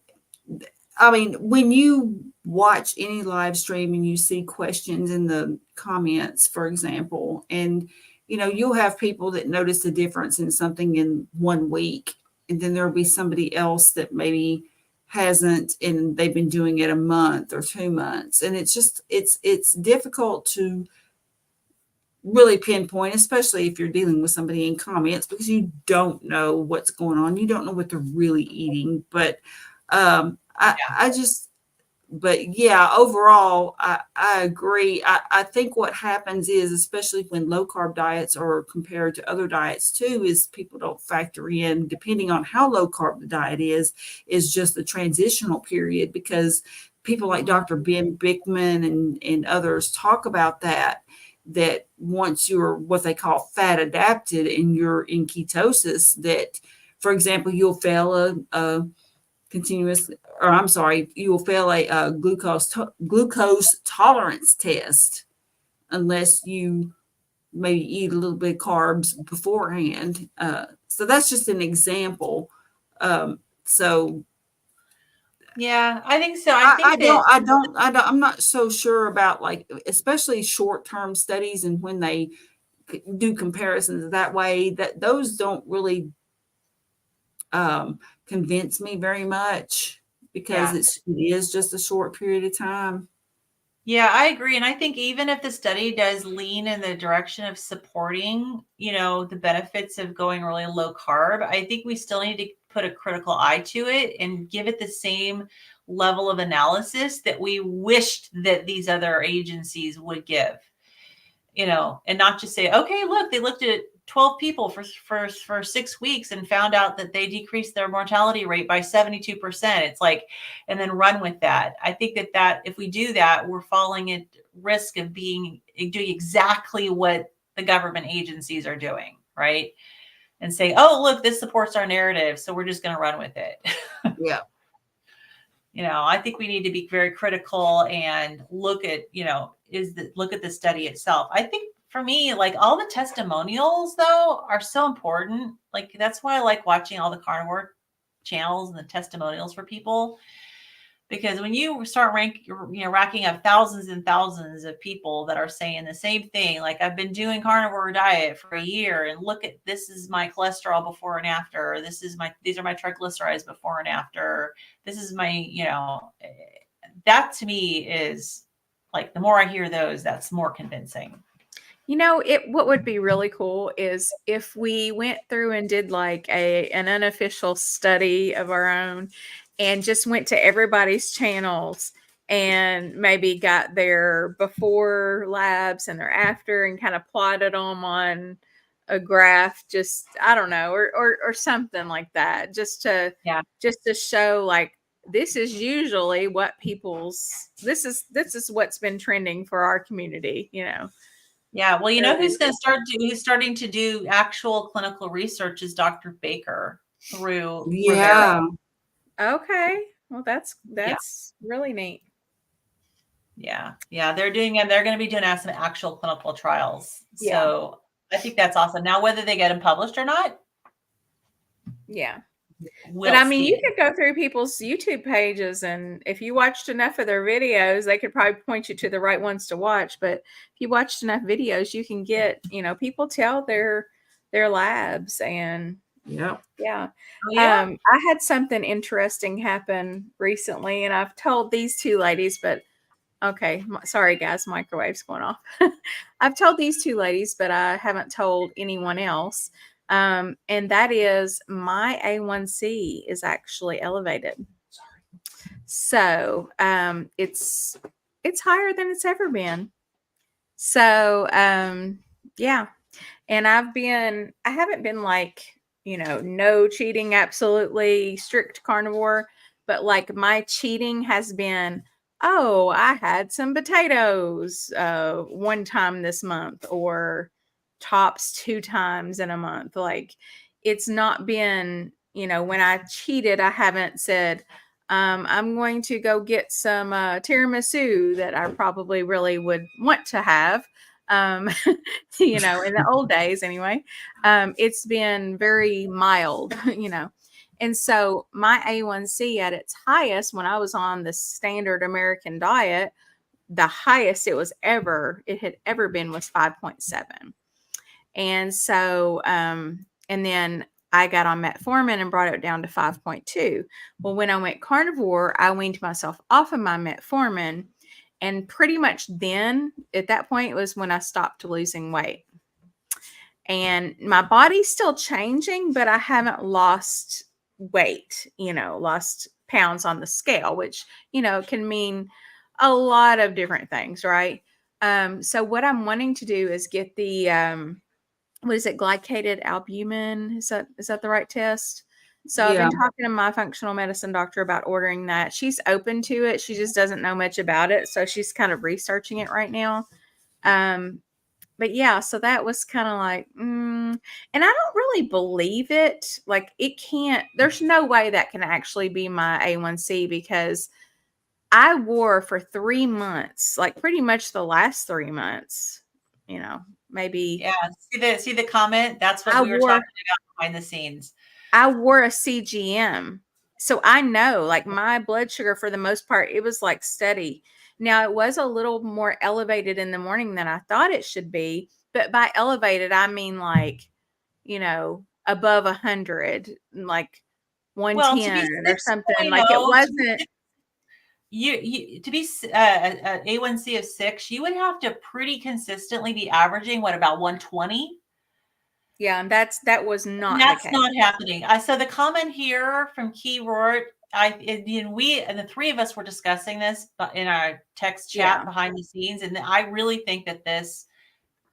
mean, when you watch any live stream and you see questions in the comments, for example, and you'll have people that notice the difference in something in 1 week, and then there'll be somebody else that maybe hasn't, and they've been doing it a month or 2 months. And it's just, it's difficult to really pinpoint, especially if you're dealing with somebody in comments, because you don't know what's going on. You don't know what they're really eating. But I just, but yeah, overall, I agree. I think what happens is, especially when low carb diets are compared to other diets too, is people don't factor in, depending on how low carb the diet is just the transitional period, because people like Dr. Ben Bickman and others talk about that once you're what they call fat adapted and you're in ketosis, that, for example, you'll fail a continuous, or I'm sorry, you will fail a glucose tolerance test unless you maybe eat a little bit of carbs beforehand. So that's just an example. So Yeah, I think so. I'm not so sure about, like, especially short-term studies, and when they do comparisons that way, that those don't really convince me very much, because it is just a short period of time. Yeah, I agree. And I think even if the study does lean in the direction of supporting, the benefits of going really low carb, I think we still need to put a critical eye to it and give it the same level of analysis that we wished that these other agencies would give, and not just say, okay, look, they looked at 12 people for 6 weeks and found out that they decreased their mortality rate by 72%. It's like, and then run with that. I think that if we do that, we're falling at risk of doing exactly what the government agencies are doing, right? And say, oh, look, this supports our narrative, so we're just going to run with it. Yeah. I think we need to be very critical and look at, look at the study itself. I think for me, like, all the testimonials though are so important. Like, that's why I like watching all the carnivore channels and the testimonials for people, because when you start racking up thousands and thousands of people that are saying the same thing, like, I've been doing carnivore diet for a year, and look at, this is my cholesterol before and after, these are my triglycerides before and after, this is my, that to me is like, the more I hear those, that's more convincing. What would be really cool is if we went through and did like an unofficial study of our own and just went to everybody's channels and maybe got their before labs and their after and kind of plotted them on a graph, just, I don't know, or something like that, just to show, like, this is usually what this is what's been trending for our community. Yeah, well, who's starting to do actual clinical research is Dr. Baker through Yeah. Rivera. Okay. Well, that's really neat. Yeah. They're going to be doing some actual clinical trials. So I think that's awesome. Now, whether they get them published or not. Yeah. But I mean, you could go through people's YouTube pages, and if you watched enough of their videos, they could probably point you to the right ones to watch. But if you watched enough videos, you can get, people tell their labs, and yeah. I had something interesting happen recently, and I've told these two ladies, but okay, sorry guys, microwave's going off. I've told these two ladies, but I haven't told anyone else. And that is, my A1C is actually elevated. So it's higher than it's ever been. So yeah. And I haven't been like, no cheating, absolutely strict carnivore, but like, my cheating has been, oh, I had some potatoes one time this month, or tops 2 times in a month. Like, it's not been, when I cheated, I haven't said, I'm going to go get some tiramisu that I probably really would want to have. In the old days anyway. It's been very mild, And so my A1C at its highest, when I was on the standard American diet, the highest it had ever been was 5.7. And so, and then I got on metformin and brought it down to 5.2. Well, when I went carnivore, I weaned myself off of my metformin. And pretty much then, at that point, was when I stopped losing weight. And my body's still changing, but I haven't lost weight, lost pounds on the scale, which, can mean a lot of different things, right? So what I'm wanting to do is get the, what is it, glycated albumin? Is that the right test? So I've Yeah. been talking to my functional medicine doctor about ordering that. She's open to it. She just doesn't know much about it. So she's kind of researching it right now. But yeah, so that was kind of like, and I don't really believe it. Like, it can't, there's no way that can actually be my A1C, because I wore for 3 months, like pretty much the last 3 months, maybe. Yeah. See the comment? That's what I we were wore, talking about behind the scenes. I wore a CGM. So I know, like, my blood sugar for the most part, it was like steady. Now, it was a little more elevated in the morning than I thought it should be. But by elevated, I mean like, above 100, like Well, to be 110 or something. Like, it 6.0, wasn't. you to be A1C of 6, you would have to pretty consistently be averaging what, about 120? Yeah, and that was not the That's case. not happening. So the comment here from Key Rort, we and the three of us were discussing this in our text chat Yeah. behind the scenes, and I really think that this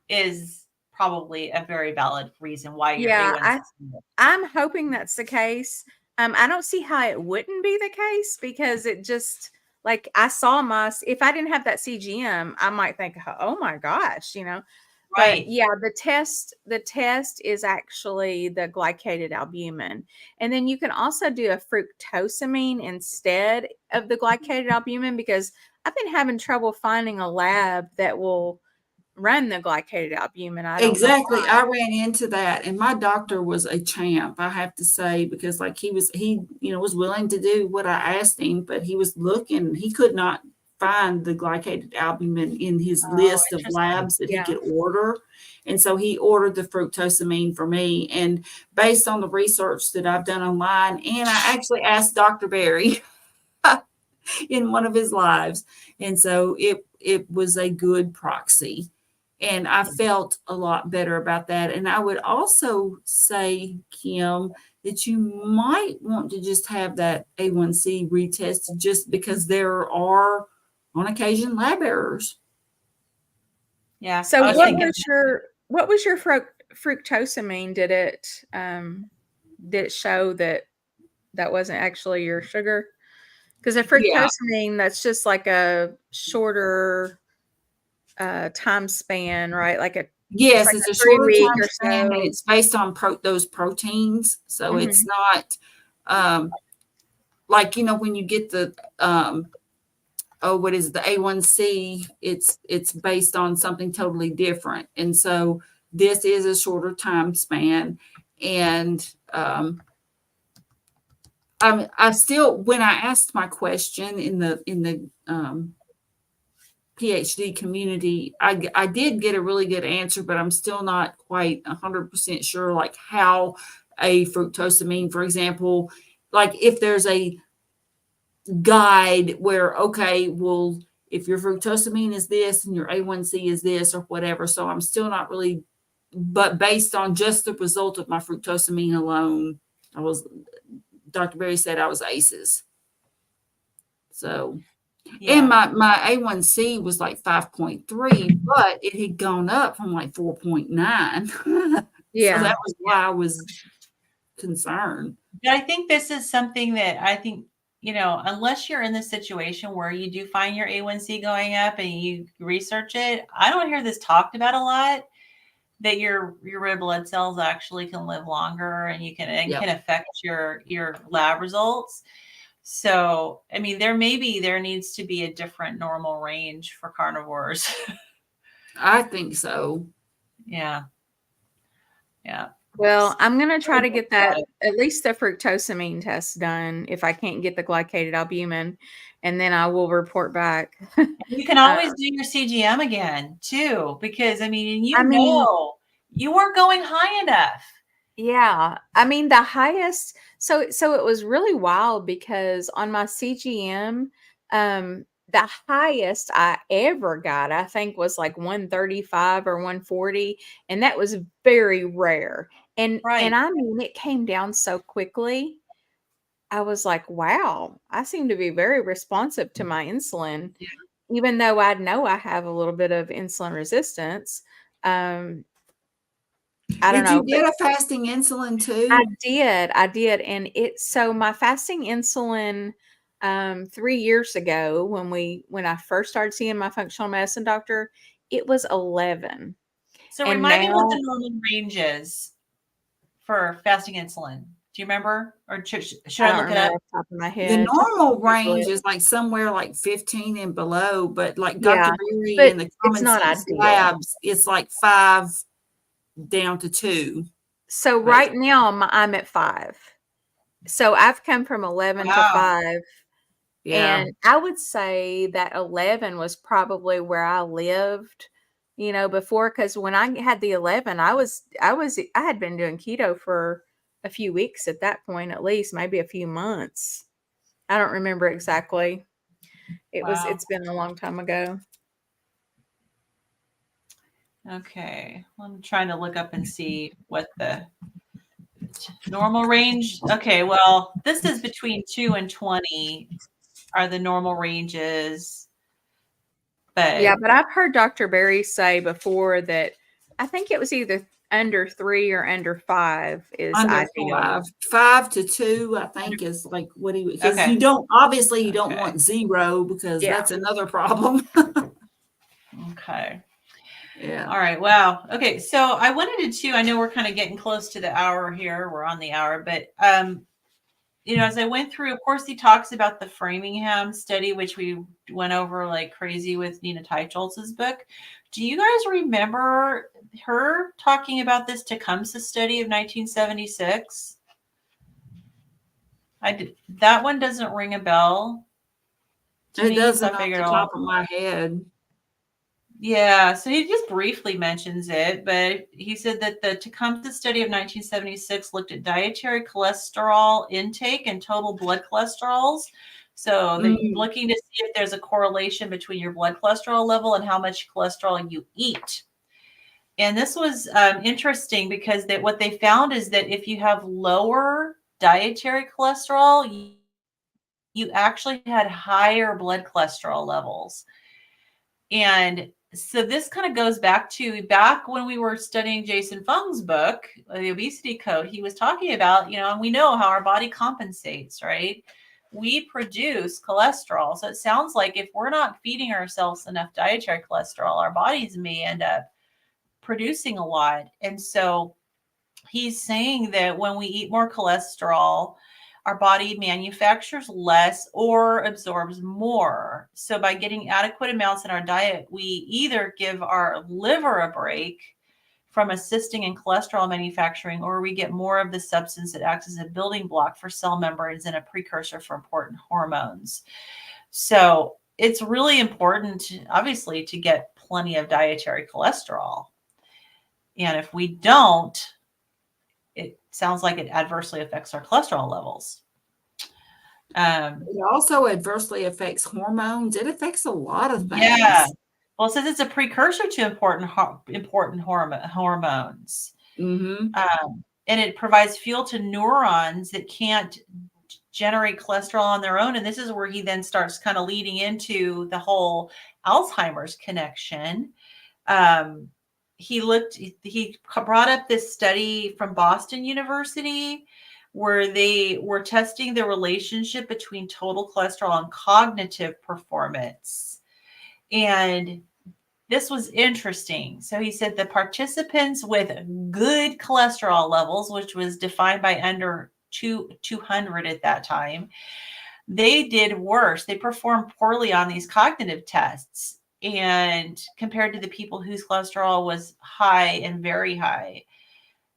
is probably a very valid reason why your Yeah, A1C. I'm hoping that's the case. I don't see how it wouldn't be the case, because it just, like, I saw if I didn't have that CGM, I might think, oh my gosh, But Right. yeah, the test is actually the glycated albumin. And then you can also do a fructosamine instead of the glycated albumin, because I've been having trouble finding a lab that will run the glycated albumin. I don't know Exactly. why. I ran into that, and my doctor was a champ, I have to say, because like he was willing to do what I asked him, but he was looking, he could not find the glycated albumin in his Oh, list of interesting. labs that he Yeah. could order. And so he ordered the fructosamine for me. And based on the research that I've done online, and I actually asked Dr. Berry in one of his lives. And so it was a good proxy. And I felt a lot better about that. And I would also say, Kim, that you might want to just have that A1C retested, just because there are on occasion lab errors. Yeah. So I was thinking what was your fructosamine? Did it show that wasn't actually your sugar? Because a Yeah. fructosamine, that's just like a shorter time span, right? It's Yes, like it's a a three shorter week time or span, and so. it's based on those proteins. So it's Mhm. not like, when you get the what is it, the A1C, it's based on something totally different. And so this is a shorter time span. And I still, when I asked my question in the PhD community, I did get a really good answer, but I'm still not quite 100% sure, like how a fructosamine, for example, like if there's a guide where, okay, well, if your fructosamine is this and your A1C is this or whatever. So I'm still not really, but based on just the result of my fructosamine alone, Dr. Berry said I was ACEs. So, and yeah. my A1C was like 5.3, but it had gone up from like 4.9. So Yeah. that was why I was concerned. But I think this is something that I think, unless you're in the situation where you do find your A1C going up and you research it, I don't hear this talked about a lot, that your red blood cells actually can live longer, and Yep. can affect your lab results. So, I mean, there needs to be a different normal range for carnivores. I think so. Yeah. Yeah. Well, I'm going to try to get that, at least the fructosamine test done, if I can't get the glycated albumin, and then I will report back. You can always do your CGM again too, because I mean, I mean, you weren't going high enough. yeah. I mean, the highest, so it was really wild, because on my CGM, the highest I ever got, I think, was like 135 or 140, and that was very rare. And Right. I mean, it came down so quickly. I was like, wow, I seem to be very responsive to my insulin, even though I know I have a little bit of insulin resistance. I don't Did you know, but get a fasting insulin I too? did, and so my fasting insulin, 3 years ago when I first started seeing my functional medicine doctor, it was 11, So and remind me what now the normal range is for fasting insulin. Do you remember, or should I I don't look it remember up? off the top of my The head. normal Google range it. is like somewhere like 15 and below, but like Dr. Yeah, Berry but and the it's Common not Sense ideal. Labs, it's like 5 down to 2. So But right now I'm at 5. So I've come from 11 to Wow. 5, yeah. and I would say that 11 was probably where I lived, before, because when I had the 11, I had been doing keto for a few weeks at that point, at least, maybe a few months. I don't remember exactly. Wow. It's been a long time ago. Okay. I'm trying to look up and see what the normal range. Okay. Well, this is between 2 and 20 are the normal ranges, Yeah, but but I've heard Dr. Berry say before that I think it was either under 3 or under 5 is Under ideal. 5. 5 to 2, I think, is like what he, because okay. you don't, obviously, you don't Okay. want 0 because Yeah. that's another problem. Okay. Yeah. All right. Wow. Okay. So I wanted to, I know we're kind of getting close to the hour here. We're on the hour, but as I went through, of course, he talks about the Framingham study, which we went over like crazy with Nina Teicholz's book. Do you guys remember her talking about this Tecumseh study of 1976? I did. That one doesn't ring a bell to It me, so doesn't I off figured, the oh, top of my head. yeah. So he just briefly mentions it, but he said that the Tecumseh study of 1976 looked at dietary cholesterol intake and total blood cholesterols. So they're Mm. looking to see if there's a correlation between your blood cholesterol level and how much cholesterol you eat. And this was interesting because what they found is that if you have lower dietary cholesterol, you actually had higher blood cholesterol levels. And so this kind of goes back when we were studying Jason Fung's book, The Obesity Code. He was talking about, and we know how our body compensates, right? We produce cholesterol. So it sounds like if we're not feeding ourselves enough dietary cholesterol, our bodies may end up producing a lot. And so he's saying that when we eat more cholesterol, our body manufactures less or absorbs more. So by getting adequate amounts in our diet, we either give our liver a break from assisting in cholesterol manufacturing, or we get more of the substance that acts as a building block for cell membranes and a precursor for important hormones. So it's really important, obviously, to get plenty of dietary cholesterol. And if we don't, it sounds like it adversely affects our cholesterol levels. It also adversely affects hormones. It affects a lot of Yeah. things. Well, since it's a precursor to important hormones, Mm-hmm. and it provides fuel to neurons that can't generate cholesterol on their own. And this is where he then starts kind of leading into the whole Alzheimer's connection. He brought up this study from Boston University where they were testing the relationship between total cholesterol and cognitive performance. And this was interesting. So he said the participants with good cholesterol levels, which was defined by under 200 at that time, they did worse. They performed poorly on these cognitive tests, and compared to the people whose cholesterol was high and very high.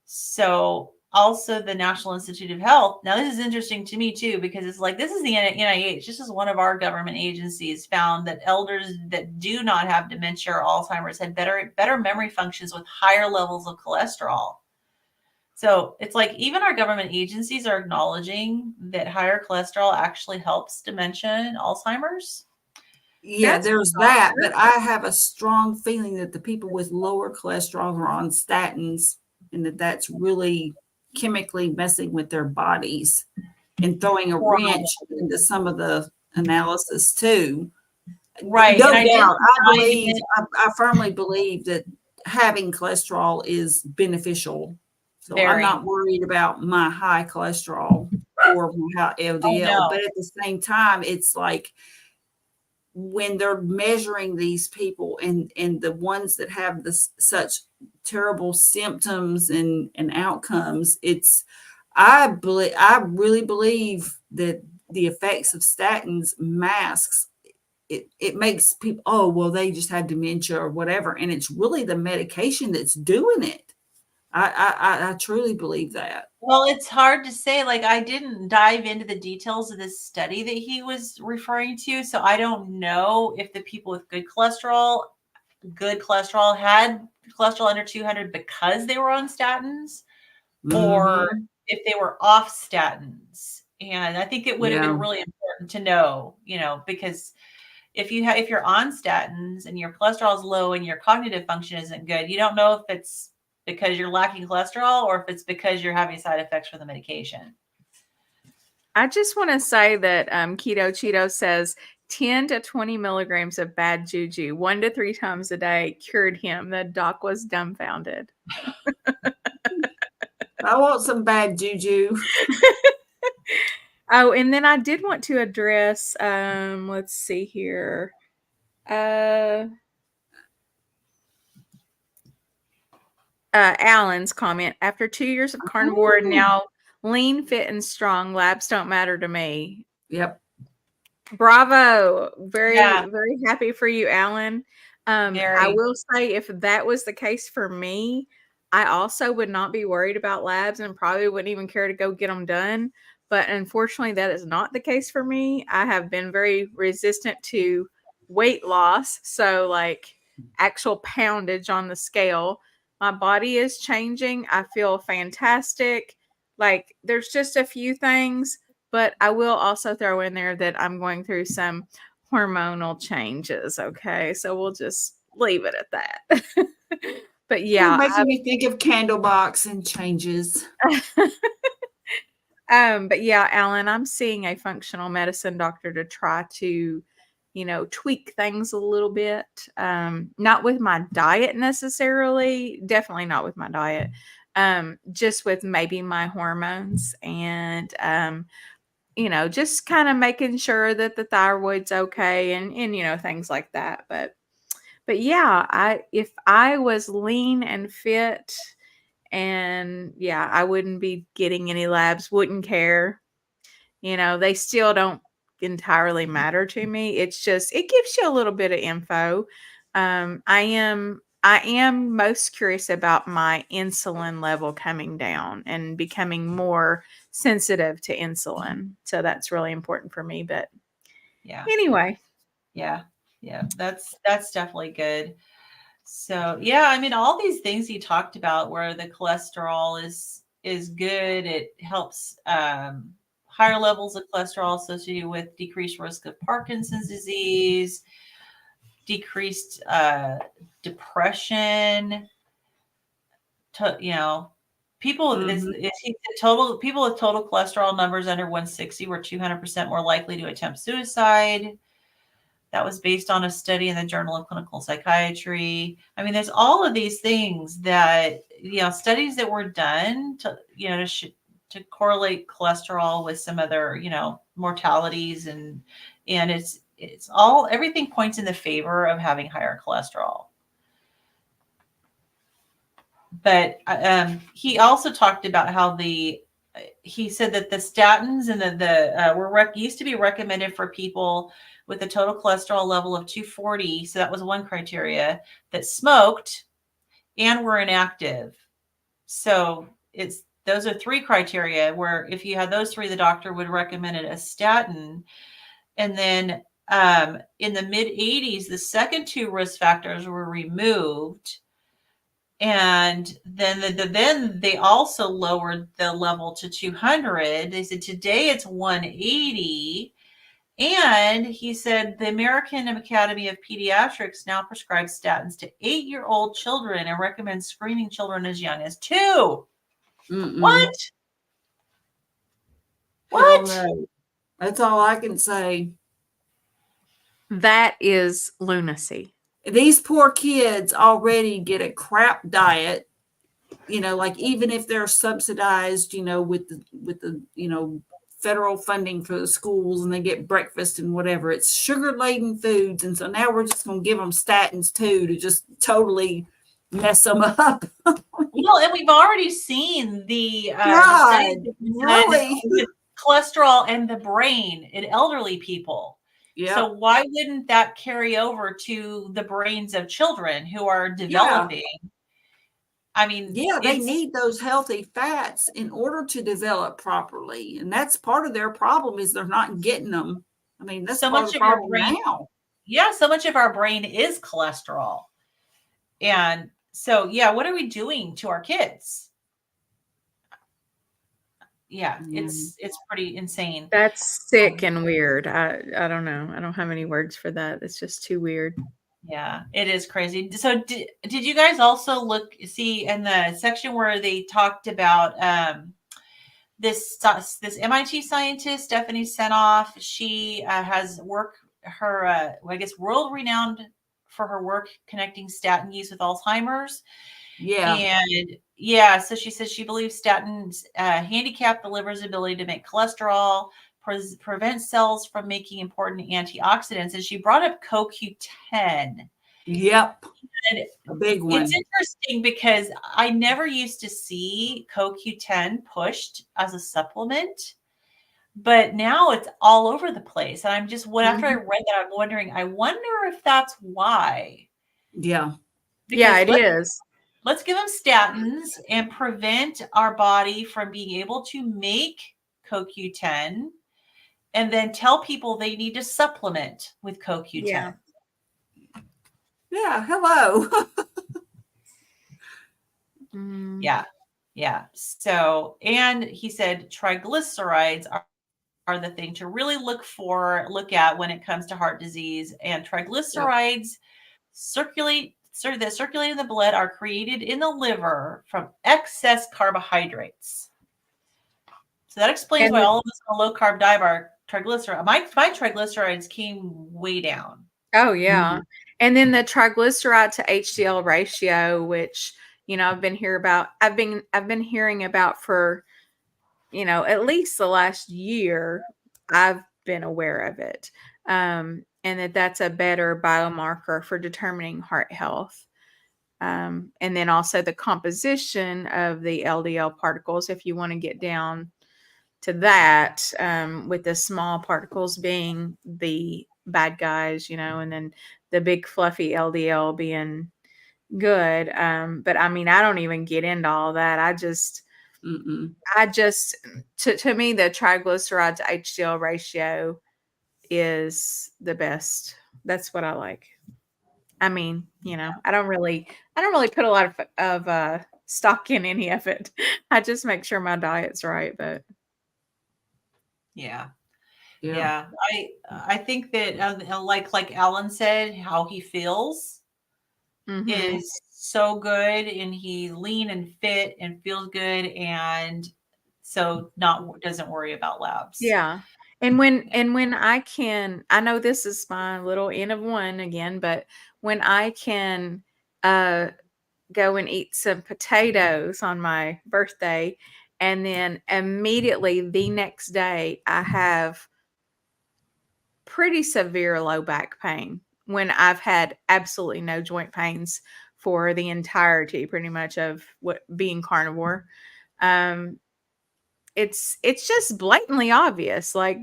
So also the National Institute of Health. Now this is interesting to me too, because it's like, this is the NIH. This is one of our government agencies found that elders that do not have dementia or Alzheimer's had better memory functions with higher levels of cholesterol. So it's like even our government agencies are acknowledging that higher cholesterol actually helps dementia and Alzheimer's. Yeah, That's there's that, but I have a strong feeling that the people with lower cholesterol are on statins and that's really chemically messing with their bodies. and throwing a wrench into some of the analysis too. Right. No And I doubt. didn't I firmly believe that having cholesterol is beneficial. So I'm Very. not worried about my high cholesterol or my high LDL. no. But at the same time, it's like when they're measuring these people and the ones that have this such terrible symptoms and outcomes, I really believe that the effects of statins masks it makes people, oh, well, they just have dementia or whatever. And it's really the medication that's doing it. I truly believe that. Well, it's hard to say. Like, I didn't dive into the details of this study that he was referring to. So I don't know if the people with good cholesterol had cholesterol under 200 because they were on statins, or if they were off statins. And I think it would have been really important to know, because if you're on statins and your cholesterol is low and your cognitive function isn't good, you don't know if it's because you're lacking cholesterol or if it's because you're having side effects from the medication. I just want to say that Keto Cheeto says 10 to 20 milligrams of bad juju 1 to 3 times a day cured him. The doc was dumbfounded. I want some bad juju. Oh, and then I did want to address, let's see here. Alan's comment. After 2 years of carnivore and now lean, fit, and strong, labs don't matter to me. Yep. Bravo. Very, very happy for you, Alan. I will say if that was the case for me, I also would not be worried about labs and probably wouldn't even care to go get them done. But unfortunately, that is not the case for me. I have been very resistant to weight loss. So like actual poundage on the scale. My body is changing. I feel fantastic. Like there's just a few things, but I will also throw in there that I'm going through some hormonal changes. Okay. So we'll just leave it at that. But yeah. You're making me think of Candlebox and changes. But yeah, Alan, I'm seeing a functional medicine doctor to try to, tweak things a little bit. Not with my diet necessarily, definitely not with my diet. Just with maybe my hormones and just kind of making sure that the thyroid's okay and things like that. But yeah, if I was lean and fit and yeah, I wouldn't be getting any labs, wouldn't care. They still don't entirely matter to me. It's just it gives you a little bit of info. I am most curious about my insulin level coming down and becoming more sensitive to insulin. So that's really important for me. But yeah, anyway. Yeah. That's definitely good. So yeah, I mean, all these things you talked about where the cholesterol is good. It helps higher levels of cholesterol associated with decreased risk of Parkinson's disease, decreased depression. People people with total cholesterol numbers under 160 were 200% more likely to attempt suicide. That was based on a study in the Journal of Clinical Psychiatry. I mean, there's all of these things that, studies that were done to, to correlate cholesterol with some other, mortalities and everything points in the favor of having higher cholesterol. But he also talked about how he said that the statins and were used to be recommended for people with a total cholesterol level of 240. So that was one criteria, that smoked and were inactive. So those are 3 criteria where if you had those 3, the doctor would recommend it a statin. And then in the mid 80s, the second 2 risk factors were removed. And then they also lowered the level to 200. They said today it's 180. And he said the American Academy of Pediatrics now prescribes statins to 8-year-old children and recommends screening children as young as 2. What? I don't What? know. That's all I can say. That is lunacy. These poor kids already get a crap diet, like even if they're subsidized, with the federal funding for the schools and they get breakfast and whatever, it's sugar laden foods. And so now we're just going to give them statins too to just totally mess them up. Well, and we've already seen the God, studies that we said really? with cholesterol and the brain in elderly people. Yeah. So why wouldn't that carry over to the brains of children who are developing? I mean, Yeah, they need those healthy fats in order to develop properly. And that's part of their problem is they're not getting them. I mean, that's so part much of the of your problem brain. now. Yeah, so much of our brain is cholesterol. And so, yeah, what are we doing to our kids? Yeah, it's pretty insane. That's sick and weird. I don't know. I don't have any words for that. It's just too weird. Yeah, it is crazy. So did you guys also see in the section where they talked about this MIT scientist, Stephanie Senoff? She has her I guess world renowned for her work connecting statin use with Alzheimer's. Yeah. And yeah, so she says she believes statins handicap the liver's ability to make cholesterol, prevent cells from making important antioxidants. And she brought up CoQ10. Yep. And a big one. It's interesting because I never used to see CoQ10 pushed as a supplement, but now it's all over the place. And I'm just, after I read that, I'm wondering, I wonder if that's why. Yeah. Because yeah, it is. Let's give them statins and prevent our body from being able to make CoQ10 and then tell people they need to supplement with CoQ10. Yeah. Yeah. Hello. Yeah. Yeah. So, and he said triglycerides are the thing to really look at when it comes to heart disease. And triglycerides circulate in the blood are created in the liver from excess carbohydrates. So that explains why all of us on a low carb diet are triglycerides. My triglycerides came way down. Oh yeah. And then the triglyceride to HDL ratio, which I've been hearing about for at least the last year. I've been aware of it, and that's a better biomarker for determining heart health. And then also the composition of the LDL particles, if you want to get down to that, with the small particles being the bad guys, and then the big fluffy LDL being good. But I mean, I don't even get into all that. I just to me, the triglyceride to HDL ratio is the best. That's what I like. I mean, I don't really put a lot of stock in any of it. I just make sure my diet's right, but Yeah. I think that like Alan said, how he feels is so good, and he's lean and fit and feels good, and so doesn't worry about labs. Yeah. And when I know this is my little N of one again, but when I can go and eat some potatoes on my birthday, and then immediately the next day I have pretty severe low back pain when I've had absolutely no joint pains for the entirety pretty much of what being carnivore. It's just blatantly obvious, like,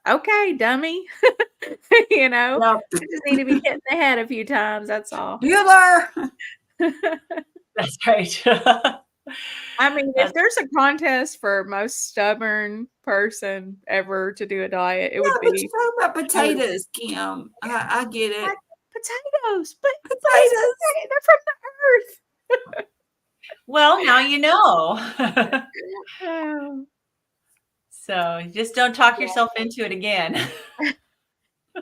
okay, dummy. I just need to be hit in the head a few times, that's all. Bueller. That's right. I mean, if there's a contest for most stubborn person ever to do a diet, it would be. But you talk about potatoes, Kim. I get it. Potatoes, but potatoes, they're from the earth. Well, now you know. So just don't talk yourself into it again.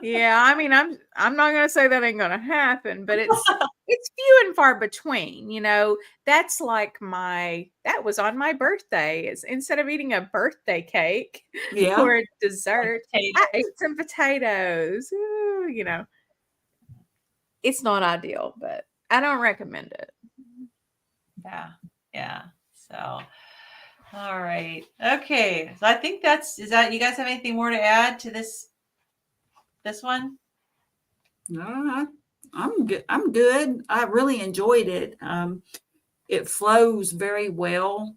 Yeah, I mean, I'm not gonna say that ain't gonna happen, but it's few and far between, you know. That's like that was on my birthday. Is instead of eating a birthday cake Yeah. or a dessert, I Potatoes. ate some potatoes. Ooh, you know, it's not ideal, but I don't recommend it. Yeah. Yeah. So, all right. Okay. So I think is that you guys have anything more to add to this one? No, I'm good. I'm good. I really enjoyed it. It flows very well.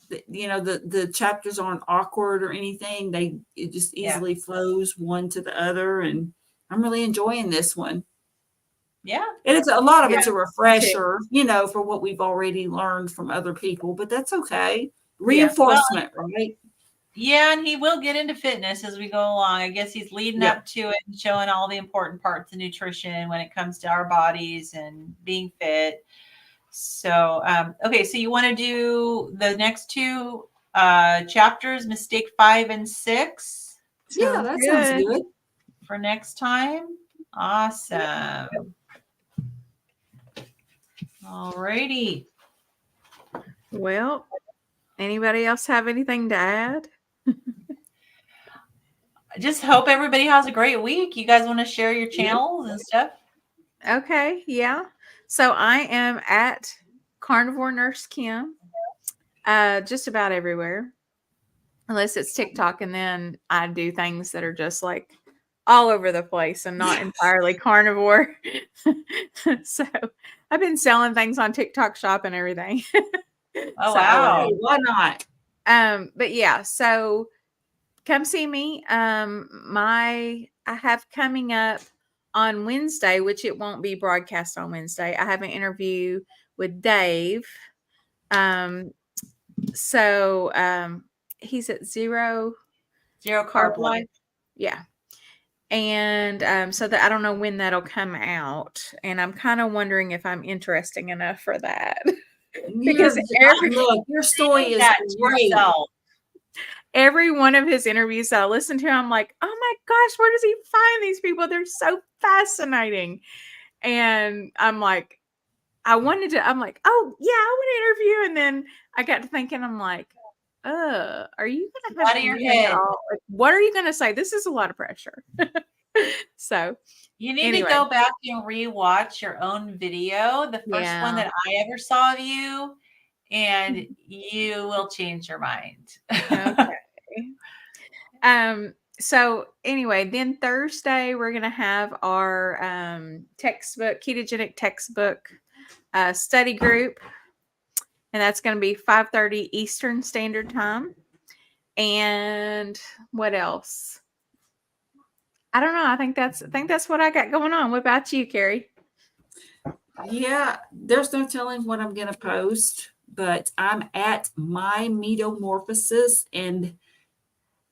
The chapters aren't awkward or anything. It just Yeah. easily flows one to the other, and I'm really enjoying this one. Yeah. And it's a lot of Yeah, it's a me too. refresher, for what we've already learned from other people, but that's okay. Yeah. Well, Reinforcement, right? yeah, and he will get into fitness as we go along. I guess he's leading Yep. up to it and showing all the important parts of nutrition when it comes to our bodies and being fit. So, okay, so you want to do the next two chapters, mistake 5 and 6, Yeah, Sounds that sounds good. good. for next time? Awesome. All righty. Well, anybody else have anything to add? I just hope everybody has a great week. You guys want to share your Yep. channels and stuff? Okay, yeah. So I am at Carnivore Nurse Kim, just about everywhere, unless it's TikTok, and then I do things that are just like all over the place and not entirely carnivore. So I've been selling things on TikTok Shop and everything. Oh, So, wow. Hey, why not? but yeah, so come see me. I have coming up on Wednesday, which it won't be broadcast on Wednesday. I have an interview with Dave. Um, so he's at Zero Zero Carb Carb Life. Life. Yeah. And so that I don't know when that'll come out. And I'm kind of wondering if I'm interesting enough for that. Because Look, your story Saying is that to great. yourself. every one of his interviews that I listen to, I'm like, oh my gosh, where does he find these people? They're so fascinating. And I'm like, I'm like, oh yeah, I want to interview. And then I got to thinking, I'm like, are you gonna have Out of your anything at head. all? Like, what are you gonna say? This is a lot of pressure. So You need to anyway, go back and rewatch your own video, the first one yeah. that I ever saw of you, and you will change your mind. Okay. So anyway, then Thursday we're gonna have our textbook, ketogenic textbook study group, and that's gonna be 5:30 Eastern Standard Time. And what else? I don't know. I think that's what I got going on. What about you, Carrie? Yeah, there's no telling what I'm going to post, but I'm at my metamorphosis, and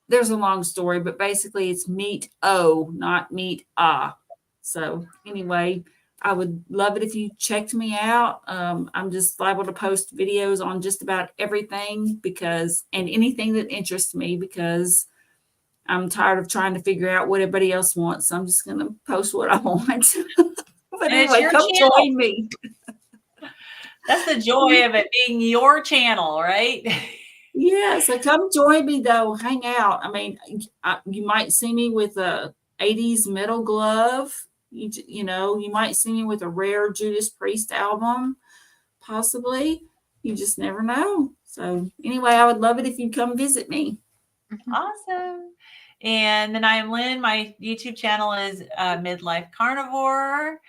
there's a long story, but basically it's meat O, not meat ah. So anyway, I would love it if you checked me out. I'm just liable to post videos on just about everything and anything that interests me, because I'm tired of trying to figure out what everybody else wants. So I'm just going to post what I want. But And it's anyway, your come channel. join me. That's the joy of it being your channel, right? Yeah, so come join me though. Hang out. I mean, you might see me with a 80s metal glove. You might see me with a rare Judas Priest album, possibly. You just never know. So anyway, I would love it if you'd come visit me. Awesome. And then I'm Lynn. My YouTube channel is Midlife Carnivore.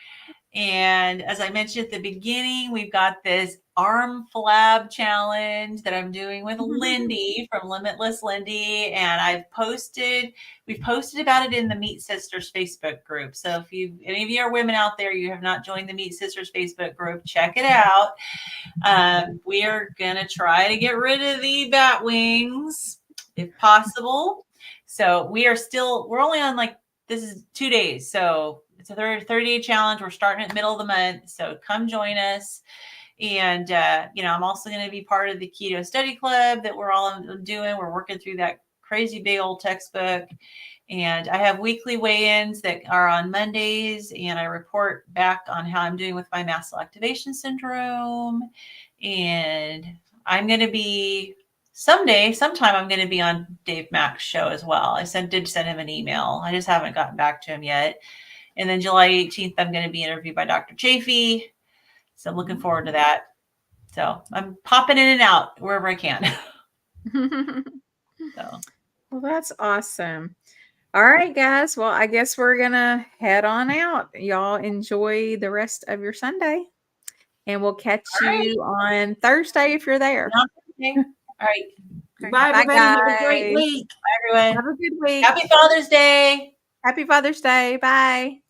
And as I mentioned at the beginning, we've got this arm flab challenge that I'm doing with Lindy from Limitless Lindy. And we've posted about it in the Meat Sisters Facebook group. So if any of you are women out there, you have not joined the Meat Sisters Facebook group, check it out. We are going to try to get rid of the bat wings if possible. So we're only on this is 2 days. So it's a 30-day challenge. We're starting at the middle of the month. So come join us. And, I'm also going to be part of the keto study club that we're all doing. We're working through that crazy big old textbook. And I have weekly weigh-ins that are on Mondays, and I report back on how I'm doing with my mast cell activation syndrome. And I'm going to be sometime I'm going to be on Dave Mack's show as well. I did send him an email. I just haven't gotten back to him yet. And then July 18th, I'm going to be interviewed by Dr. Chafee. So I'm looking forward to that. So I'm popping in and out wherever I can. So. Well, that's awesome. All right, guys. Well, I guess we're going to head on out. Y'all enjoy the rest of your Sunday. And we'll catch you on Thursday if you're there. Okay. All right. Bye, everybody. Have a great week. Bye, everyone. Have a good week. Happy Father's Day. Happy Father's Day. Bye.